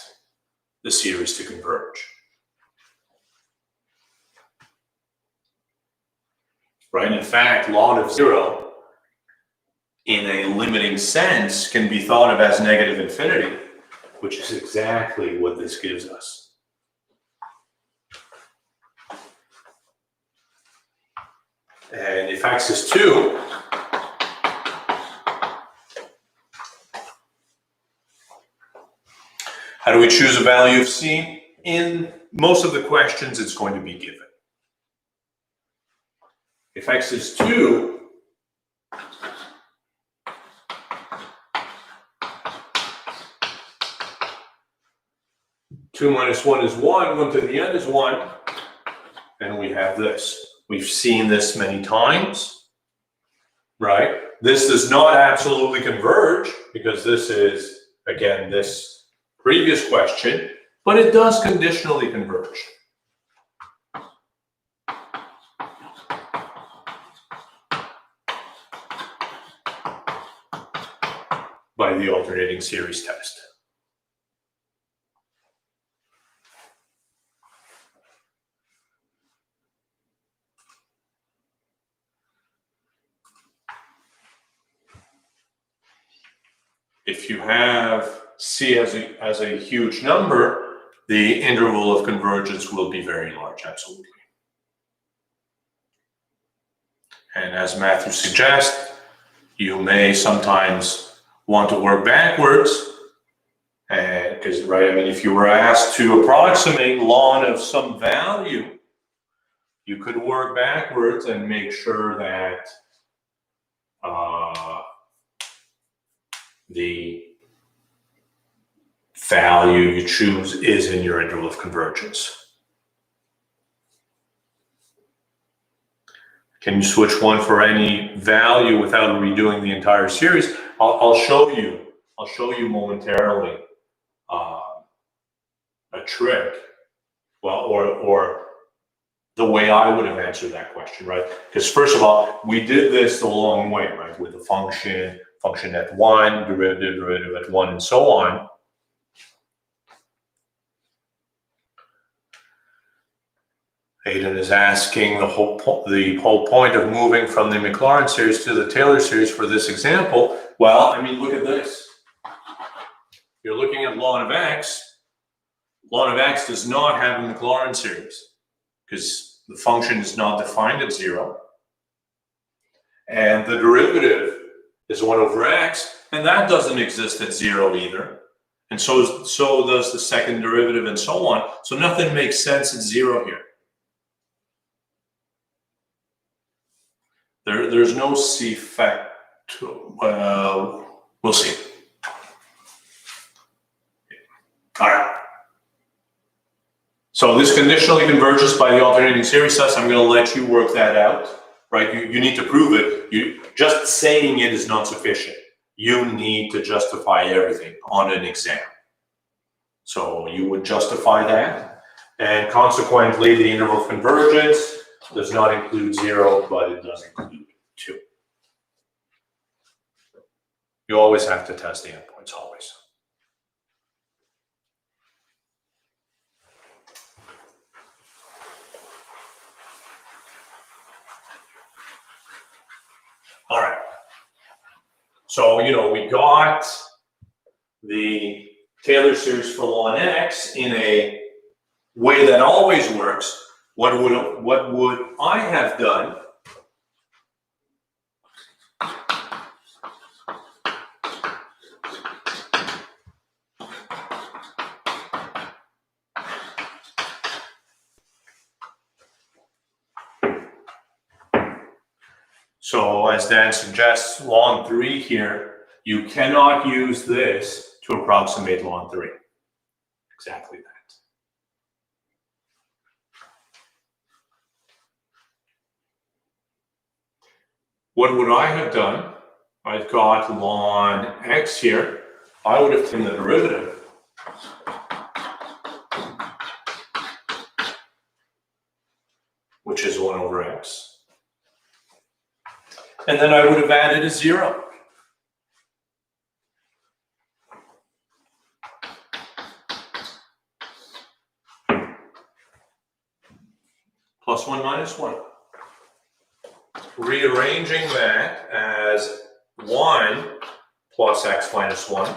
the series to converge. Right? In fact, ln of 0 in a limiting sense can be thought of as negative infinity, which is exactly what this gives us. And if x is 2, how do we choose a value of c? In most of the questions, it's going to be given. If x is 2, two minus 1 is 1, 1 to the n is 1, and we have this. We've seen this many times, right? This does not absolutely converge because this is, again, this previous question, but it does conditionally converge. By the alternating series test. If you have c as a huge number, the interval of convergence will be very large, absolutely. And as Matthew suggests, you may sometimes want to work backwards, because, right, I mean, if you were asked to approximate ln of some value, you could work backwards and make sure that the value you choose is in your interval of convergence. Can you switch one for any value without redoing the entire series? I'll show you. I'll show you momentarily a trick. Well, or the way I would have answered that question, right? Because first of all, we did this the long way, right? With the function at 1, derivative at 1, and so on. Aidan is asking the whole point of moving from the Mclaren series to the Taylor series for this example. Well, I mean, look at this. You're looking at ln of x. Ln of x does not have a Maclaurin series because the function is not defined at 0. And the derivative is 1 over x, and that doesn't exist at 0 either. And so does the second derivative and so on. So nothing makes sense at 0 here. There's no c factor. We'll see. All right. So this conditionally converges by the alternating series test. I'm going to let you work that out, right? You need to prove it. Just saying it is not sufficient. You need to justify everything on an exam. So you would justify that. And consequently, the interval of convergence does not include 0, but it does include 2. You always have to test the endpoints, always. All right. So, we got the Taylor series for ln x in a way that always works, what would I have done? So as Dan suggests, ln 3 here, you cannot use this to approximate ln 3. Exactly that. What would I have done? I've got ln x here. I would have taken the derivative. Which is 1 over x. And then I would have added a 0. Plus 1 minus 1. Rearranging that as 1 plus x minus 1.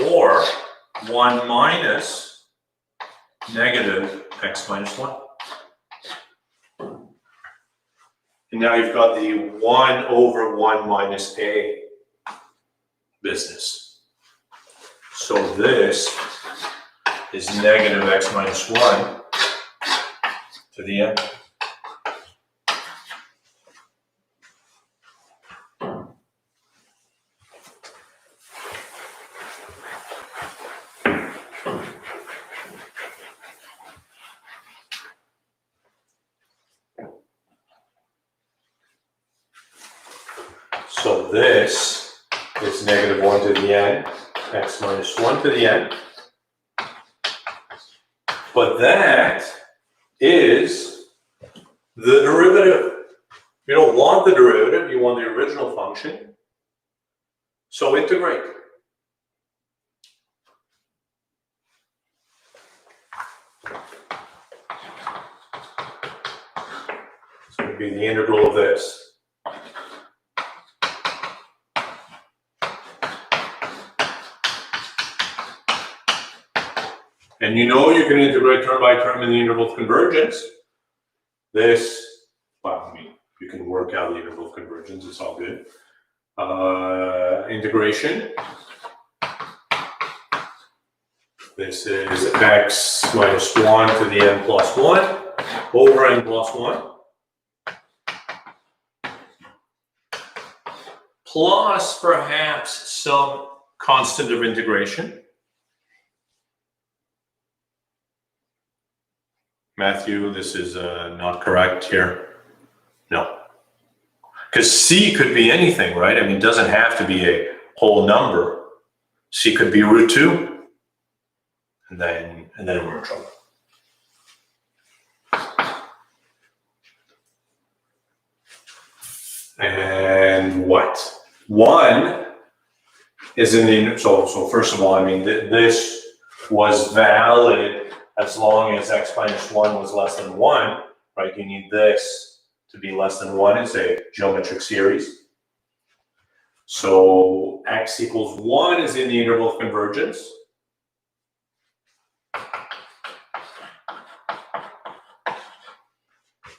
Or 1 minus negative x minus 1. And now you've got the 1 over 1 minus a business. So this is negative x minus 1 to the n. So this is negative 1 to the n, x minus 1 to the n. But that is the derivative. You don't want the derivative, you want the original function. So integrate. So it would be the integral of this. And you know you can integrate term by term in the interval of convergence. This, well, I mean, you can work out the interval of convergence, it's all good. Integration. This is x minus 1 to the n plus 1 over n plus 1. Plus perhaps some constant of integration. Matthew, this is not correct here. No. Because c could be anything, right? I mean, it doesn't have to be a whole number. C could be root 2. And then we're in trouble. And what? 1 is in the, so first of all, I mean, this was valid as long as x minus 1 was less than 1, right? You need this to be less than 1. It's a geometric series. So x equals 1 is in the interval of convergence.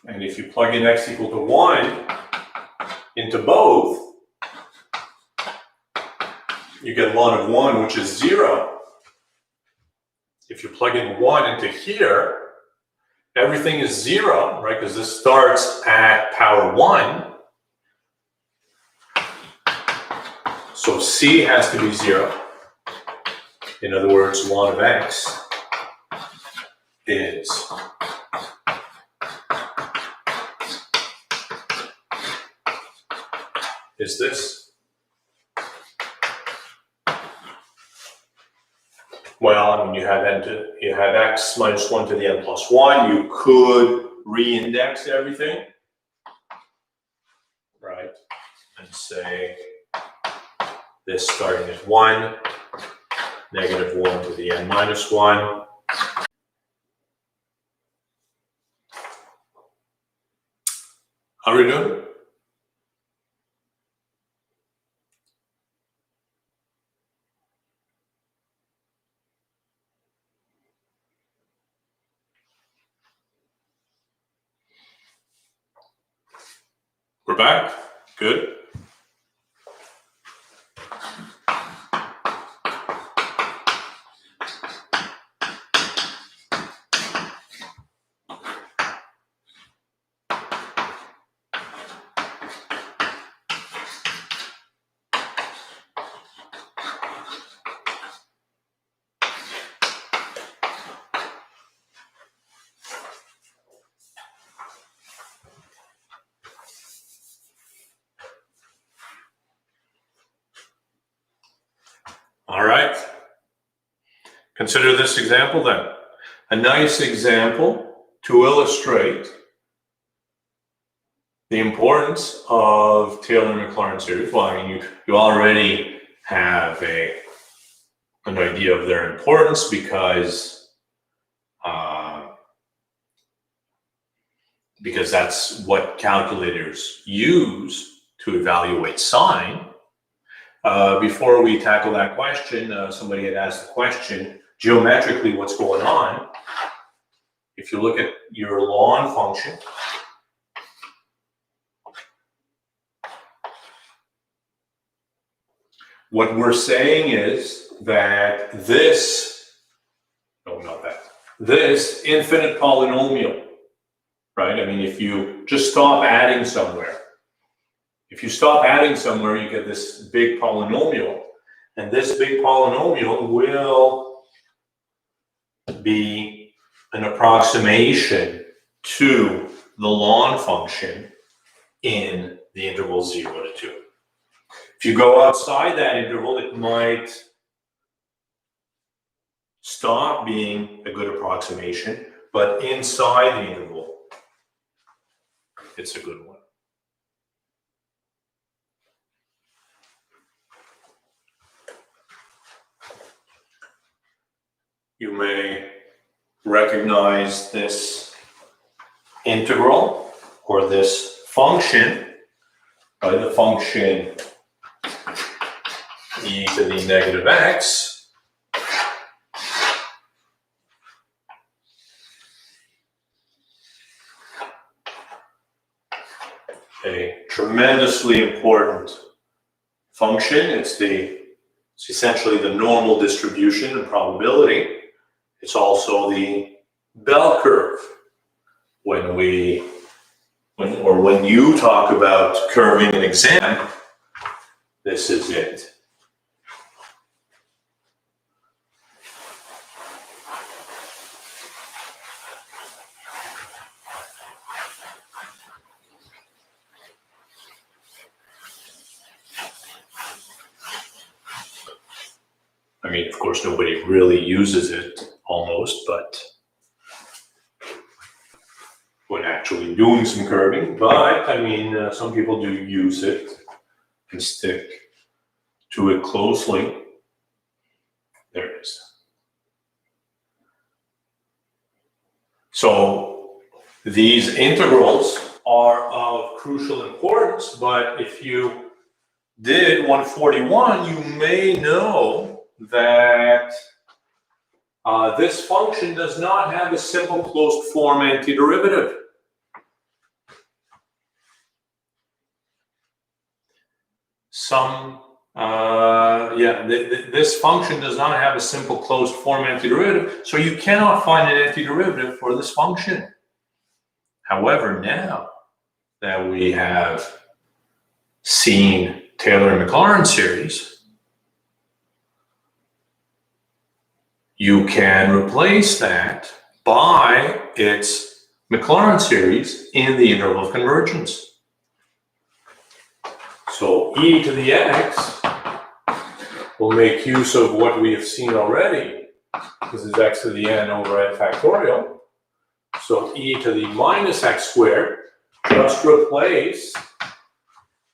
And if you plug in x equal to 1 into both, you get ln of 1, which is 0. If you plug in 1 into here, everything is 0, right? Because this starts at power 1. So c has to be 0. In other words, ln of x is this. Well, I mean, you have x minus 1 to the n plus 1. You could re-index everything, right? And say this starting at 1, negative 1 to the n minus 1. How are we doing? We're back. Good. All right. Consider this example then. A nice example to illustrate the importance of Taylor-Mclaren series. Well, I mean, you already have an idea of their importance because that's what calculators use to evaluate sine. Before we tackle that question, somebody had asked the question, geometrically, what's going on? If you look at your ln function, what we're saying is that this infinite polynomial, right? I mean, if you just stop adding somewhere, you get this big polynomial, and this big polynomial will be an approximation to the ln function in the interval 0 to 2. If you go outside that interval, it might stop being a good approximation, but inside the interval, it's a good one. You may recognize this integral or this function by the function e to the negative x. A tremendously important function. It's essentially the normal distribution and probability. It's also the bell curve. When you talk about curving an exam, this is it. I mean, of course, nobody really uses it almost, but when actually doing some curving, but I mean, some people do use it and stick to it closely. There it is. So these integrals are of crucial importance, but if you did 141, you may know that this function does not have a simple closed form antiderivative. This function does not have a simple closed form antiderivative, so you cannot find an antiderivative for this function. However, now that we have seen Taylor-Mclaren series, you can replace that by its Maclaurin series in the interval of convergence. So e to the x will make use of what we have seen already. This is x to the n over n factorial. So e to the minus x squared, just replace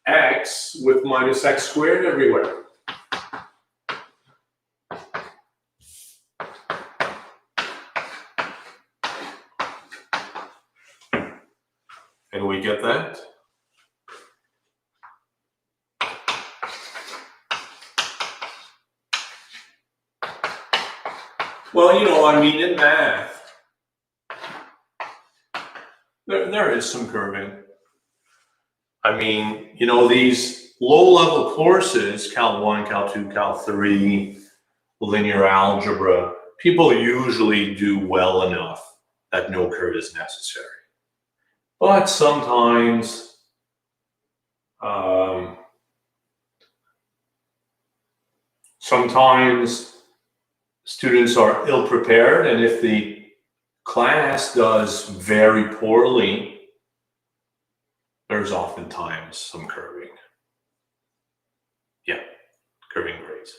x with minus x squared everywhere. And we get that. Well, you know, I mean, in math, there is some curving. I mean, you know, these low-level courses, Cal 1, Cal 2, Cal 3, linear algebra, people usually do well enough that no curve is necessary. But sometimes students are ill-prepared, and if the class does very poorly, there's oftentimes some curving. Yeah, curving grades.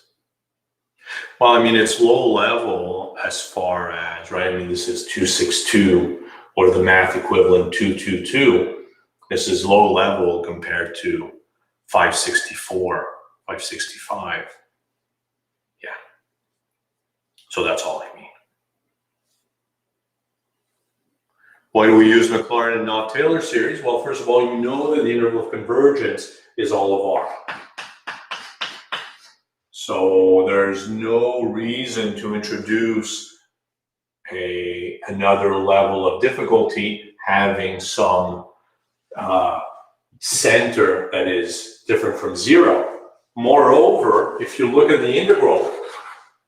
Well, I mean, it's low level as far as, right? I mean, this is 262 or the math equivalent 222. This is low level compared to 564, 565. Yeah. So that's all I mean. Why do we use Maclaurin and not Taylor series? Well, first of all, you know that the interval of convergence is all of R. So there's no reason to introduce another level of difficulty having some center that is different from zero. Moreover, if you look at the integral,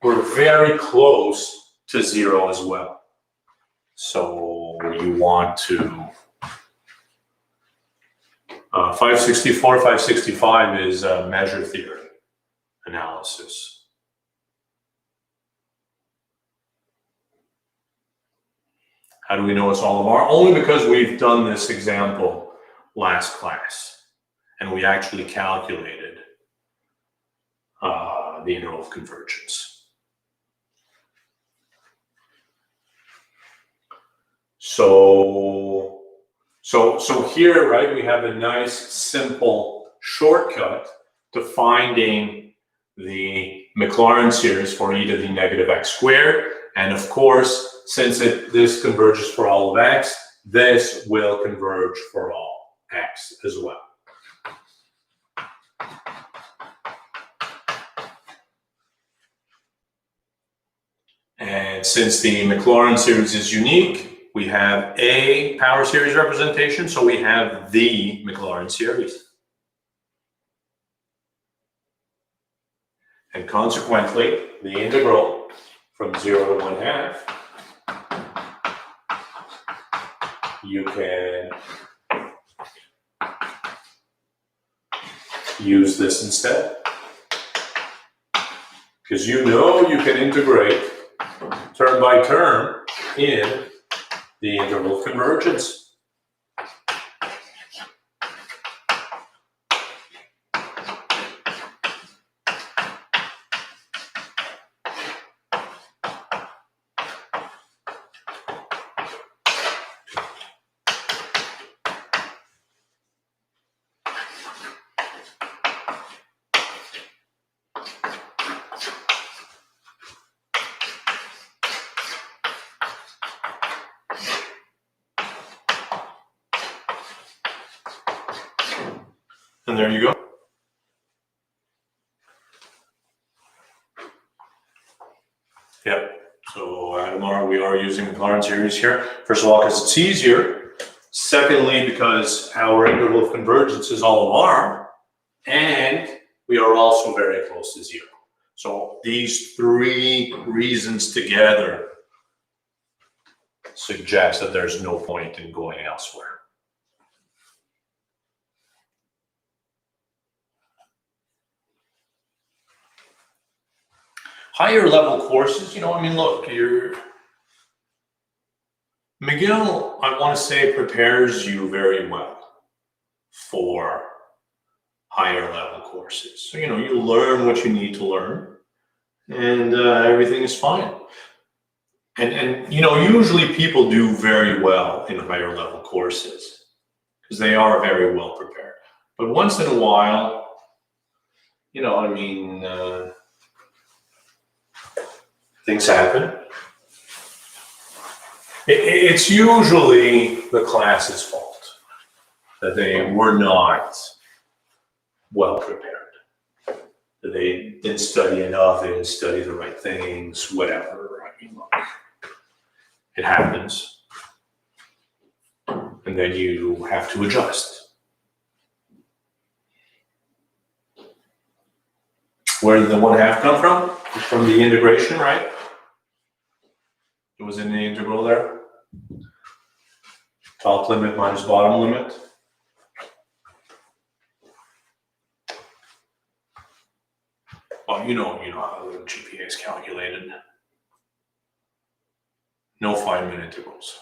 we're very close to zero as well. So you want to 564, 565 is measure theory analysis. How do we know it's all of R? Only because we've done this example last class, and we actually calculated the interval of convergence. So here, right, we have a nice simple shortcut to finding the Mclaren series for e to the negative x squared. And of course, since this converges for all of x, this will converge for all x as well. And since the Maclaurin series is unique, we have a power series representation, so we have the Maclaurin series. And consequently, the integral from 0 to 1/2, you can use this instead. Because you know you can integrate term by term in the interval of convergence. And there you go. Yep. So Adamar, we are using the Mclaren series here. First of all, because it's easier. Secondly, because our interval of convergence is all of R, and we are also very close to zero. So these three reasons together suggest that there's no point in going elsewhere. Higher level courses, you know, I mean, look, McGill, I want to say, prepares you very well for higher level courses. So, you know, you learn what you need to learn, and everything is fine. And you know, usually people do very well in higher level courses because they are very well prepared. But once in a while, you know, I mean, things happen. It's usually the class's fault that they were not well prepared, that they didn't study enough, they didn't study the right things, whatever. I mean, look, it happens, and then you have to adjust. Where did the 1/2 come from? From the integration, right? It was in the integral there. Top limit minus bottom limit. Well, you know how the GPA is calculated. No Feynman integrals.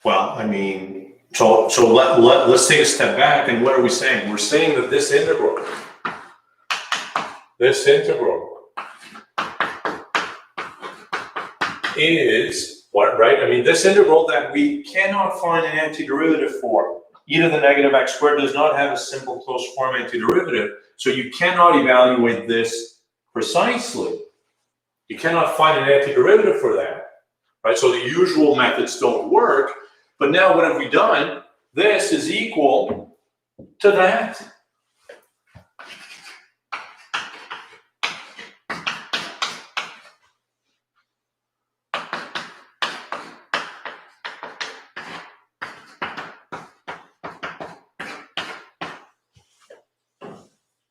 Well, I mean, so let's take a step back, and what are we saying? We're saying that this integral is what, right? I mean, this integral that we cannot find an antiderivative for. E to the negative x squared does not have a simple closed form antiderivative, so you cannot evaluate this precisely. You cannot find an antiderivative for that, right? So the usual methods don't work, but now what have we done? This is equal to that.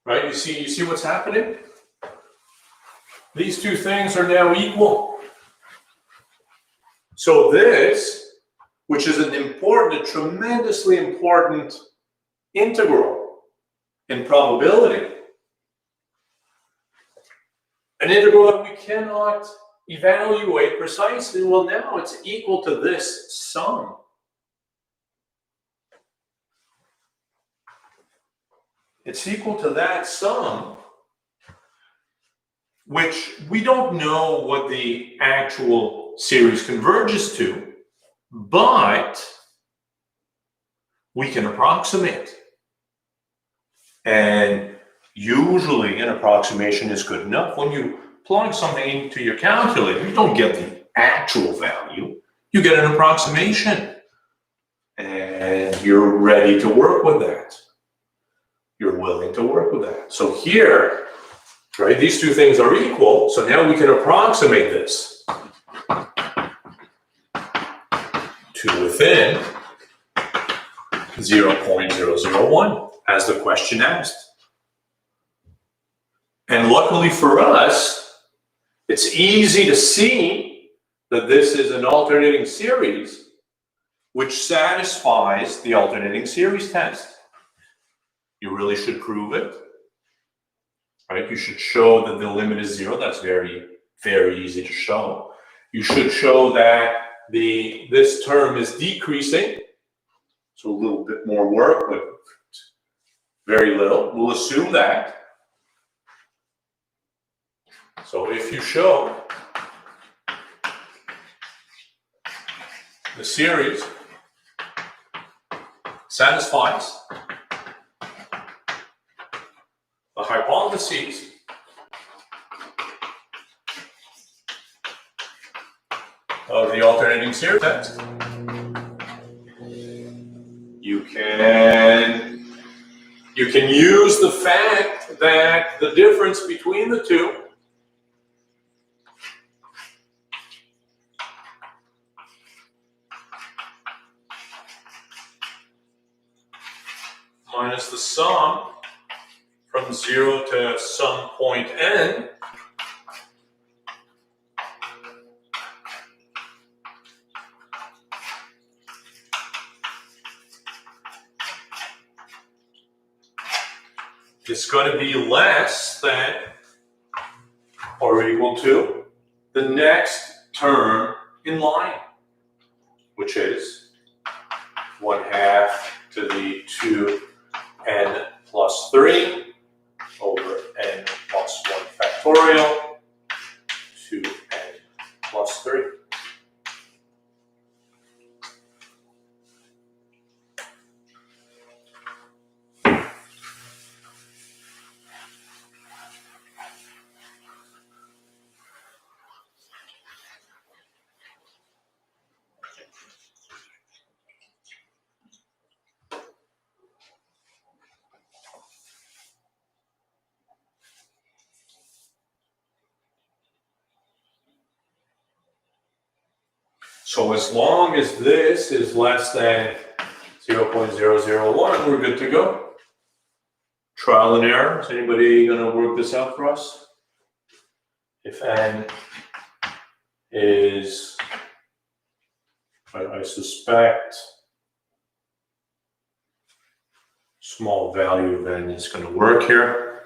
Right, you see what's happening? These two things are now equal. So this, which is an important, a tremendously important integral in probability, an integral that we cannot evaluate precisely, well, now it's equal to this sum. It's equal to that sum, which we don't know what the actual series converges to, but we can approximate. And usually an approximation is good enough. When you plug something into your calculator, you don't get the actual value, you get an approximation. And you're ready to work with that. You're willing to work with that. So here, right, these two things are equal, so now we can approximate this to within 0.001, as the question asked. And luckily for us, it's easy to see that this is an alternating series which satisfies the alternating series test. You really should prove it, right? You should show that the limit is 0. That's very, very easy to show. You should show that this term is decreasing. So a little bit more work, but very little. We'll assume that. So if you show the series satisfies the hypotheses of the alternating series test, you can use the fact that the difference between the two minus the sum from 0 to some point n is going to be less than or equal to the next term in line, which is 1/2 to the 2n plus 3 over n plus 1 factorial, 2n plus 3. So as long as this is less than 0.001, we're good to go. trial and error. Is anybody going to work this out for us? If n is, I suspect, small value of n is going to work here.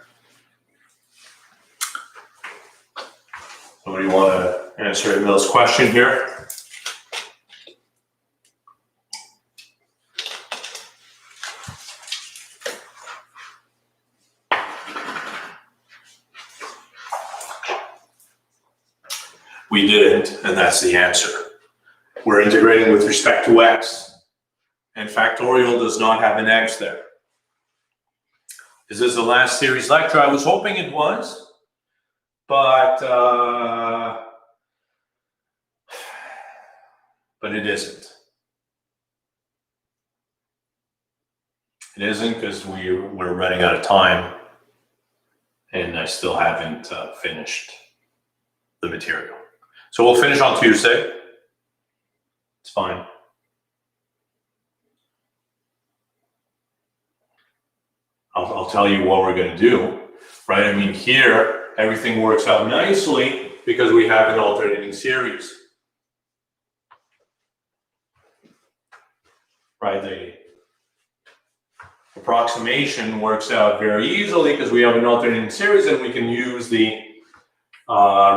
Somebody want to answer Emil's question here? We didn't, and that's the answer. We're integrating with respect to x, and factorial does not have an x there. Is this the last series lecture? I was hoping it was, but it isn't. It isn't because we're running out of time, and I still haven't finished the material. So we'll finish on Tuesday. It's fine. I'll tell you what we're going to do, right? I mean, here, everything works out nicely because we have an alternating series. Right? The approximation works out very easily because we have an alternating series, and we can use the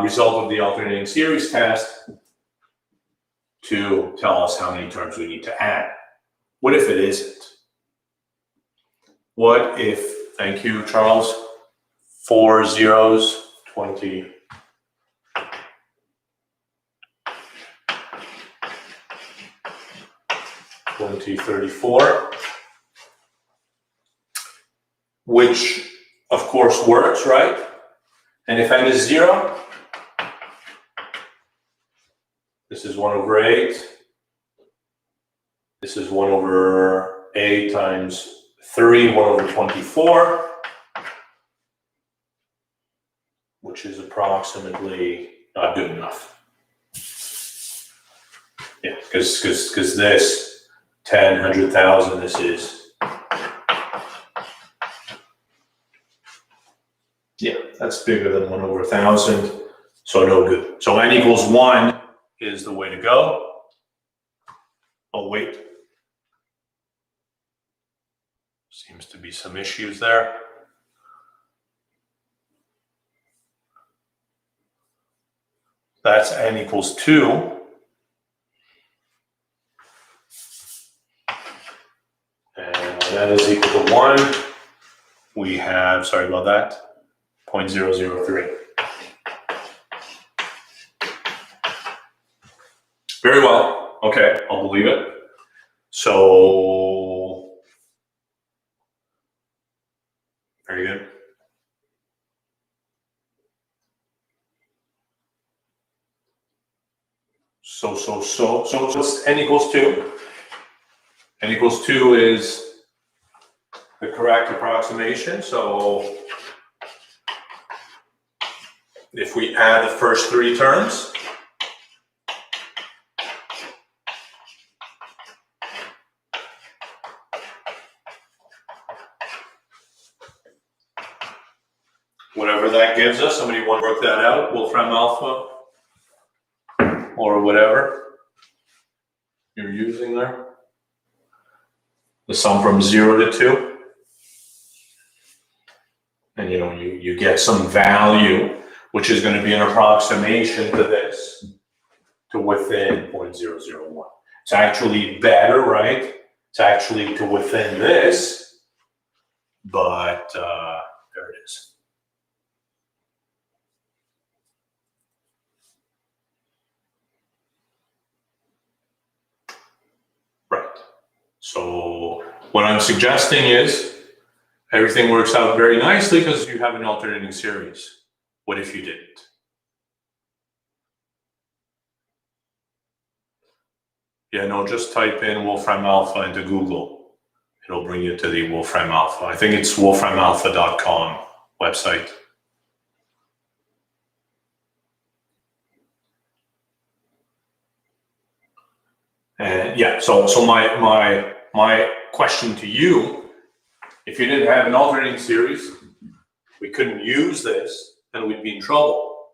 result of the alternating series test to tell us how many terms we need to add. What if it isn't? What if, thank you, Charles, 4 zeros, 20, 34, which of course works, right? And if n is 0, this is 1 over 8. This is 1 over 8 times 3, 1 over 24, which is approximately not good enough. Yeah, because this 10, 100,000, this is, yeah, that's bigger than 1 over 1,000, so no good. So n equals 1 is the way to go. Oh, wait. Seems to be some issues there. That's n equals 2. And that is equal to 1. We have, sorry about that, 0.003. Very well. Okay, I'll believe it. So, very good. So n equals 2. N equals 2 is the correct approximation. So if we add the first 3 terms, whatever that gives us, somebody want to work that out, Wolfram alpha or whatever you're using there. The sum from 0 to 2. And you get some value, which is going to be an approximation to this, to within 0.001. It's actually better, right? It's actually to within this, but there it is. Right. So what I'm suggesting is everything works out very nicely because you have an alternating series. What if you didn't? Yeah, no, just type in Wolfram alpha into Google. It'll bring you to the Wolfram alpha. I think it's wolframalpha.com website. And yeah, so my question to you If you didn't have an alternating series, we couldn't use this and we'd be in trouble.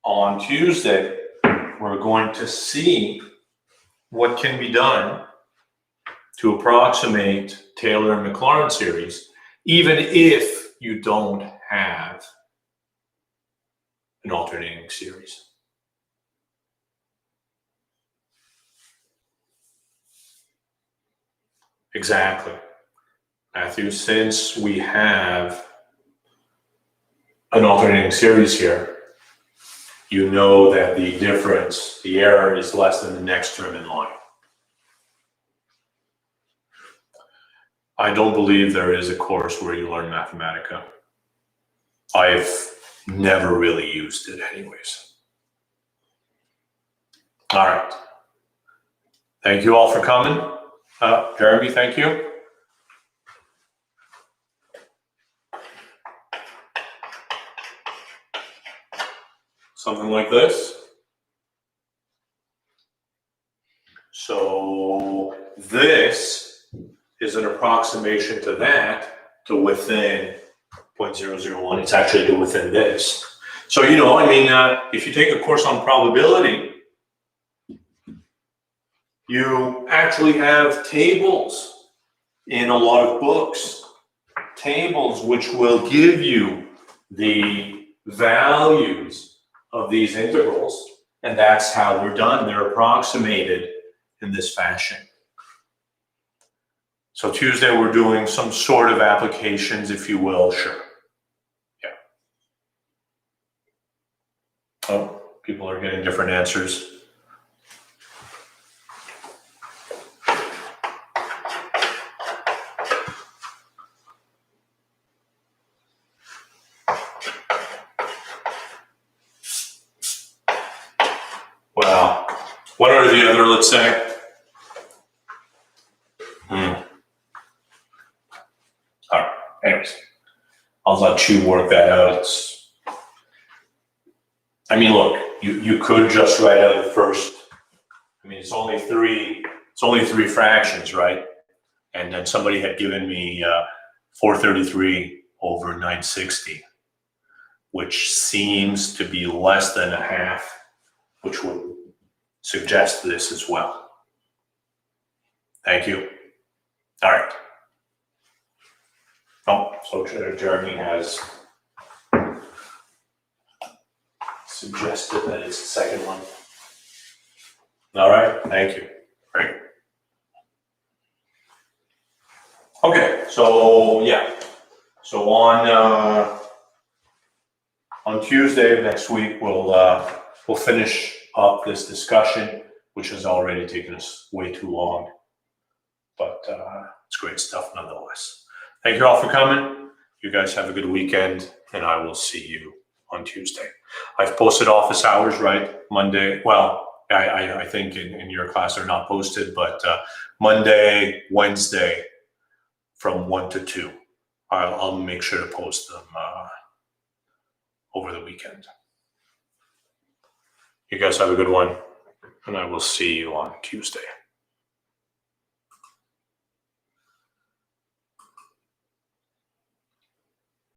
On Tuesday, we're going to see what can be done to approximate Taylor and Mclaren series, even if you don't have an alternating series. Exactly. Matthew, since we have an alternating series here, you know that the difference, the error, is less than the next term in line. I don't believe there is a course where you learn Mathematica. I've never really used it anyways. All right. Thank you all for coming. Jeremy, thank you. Something like this. So this is an approximation to that, to within 0.001. It's actually to within this. So, you know, I mean, if you take a course on probability, you actually have tables in a lot of books, tables which will give you the values of these integrals, and that's how we're done. They're approximated in this fashion. So Tuesday we're doing some sort of applications, if you will, sure. Yeah. Oh, people are getting different answers. Well, one or the other, let's say. All right, anyways, I'll let you work that out. I mean, look, you could just write out the first. I mean, it's only three fractions, right? And then somebody had given me 433 over 960, which seems to be less than a half, which would suggest this as well. Thank you. All right. Oh, so Jeremy has suggested that it's the second one. All right, thank you. Great. Okay, so yeah. So on Tuesday of next week, we'll finish up this discussion, which has already taken us way too long. But it's great stuff nonetheless. Thank you all for coming. You guys have a good weekend, and I will see you on Tuesday. I've posted office hours, right? Monday. Well, I think in your class they're not posted, but Monday, Wednesday from 1 to 2. I'll make sure to post them over the weekend. You guys have a good one, and I will see you on Tuesday.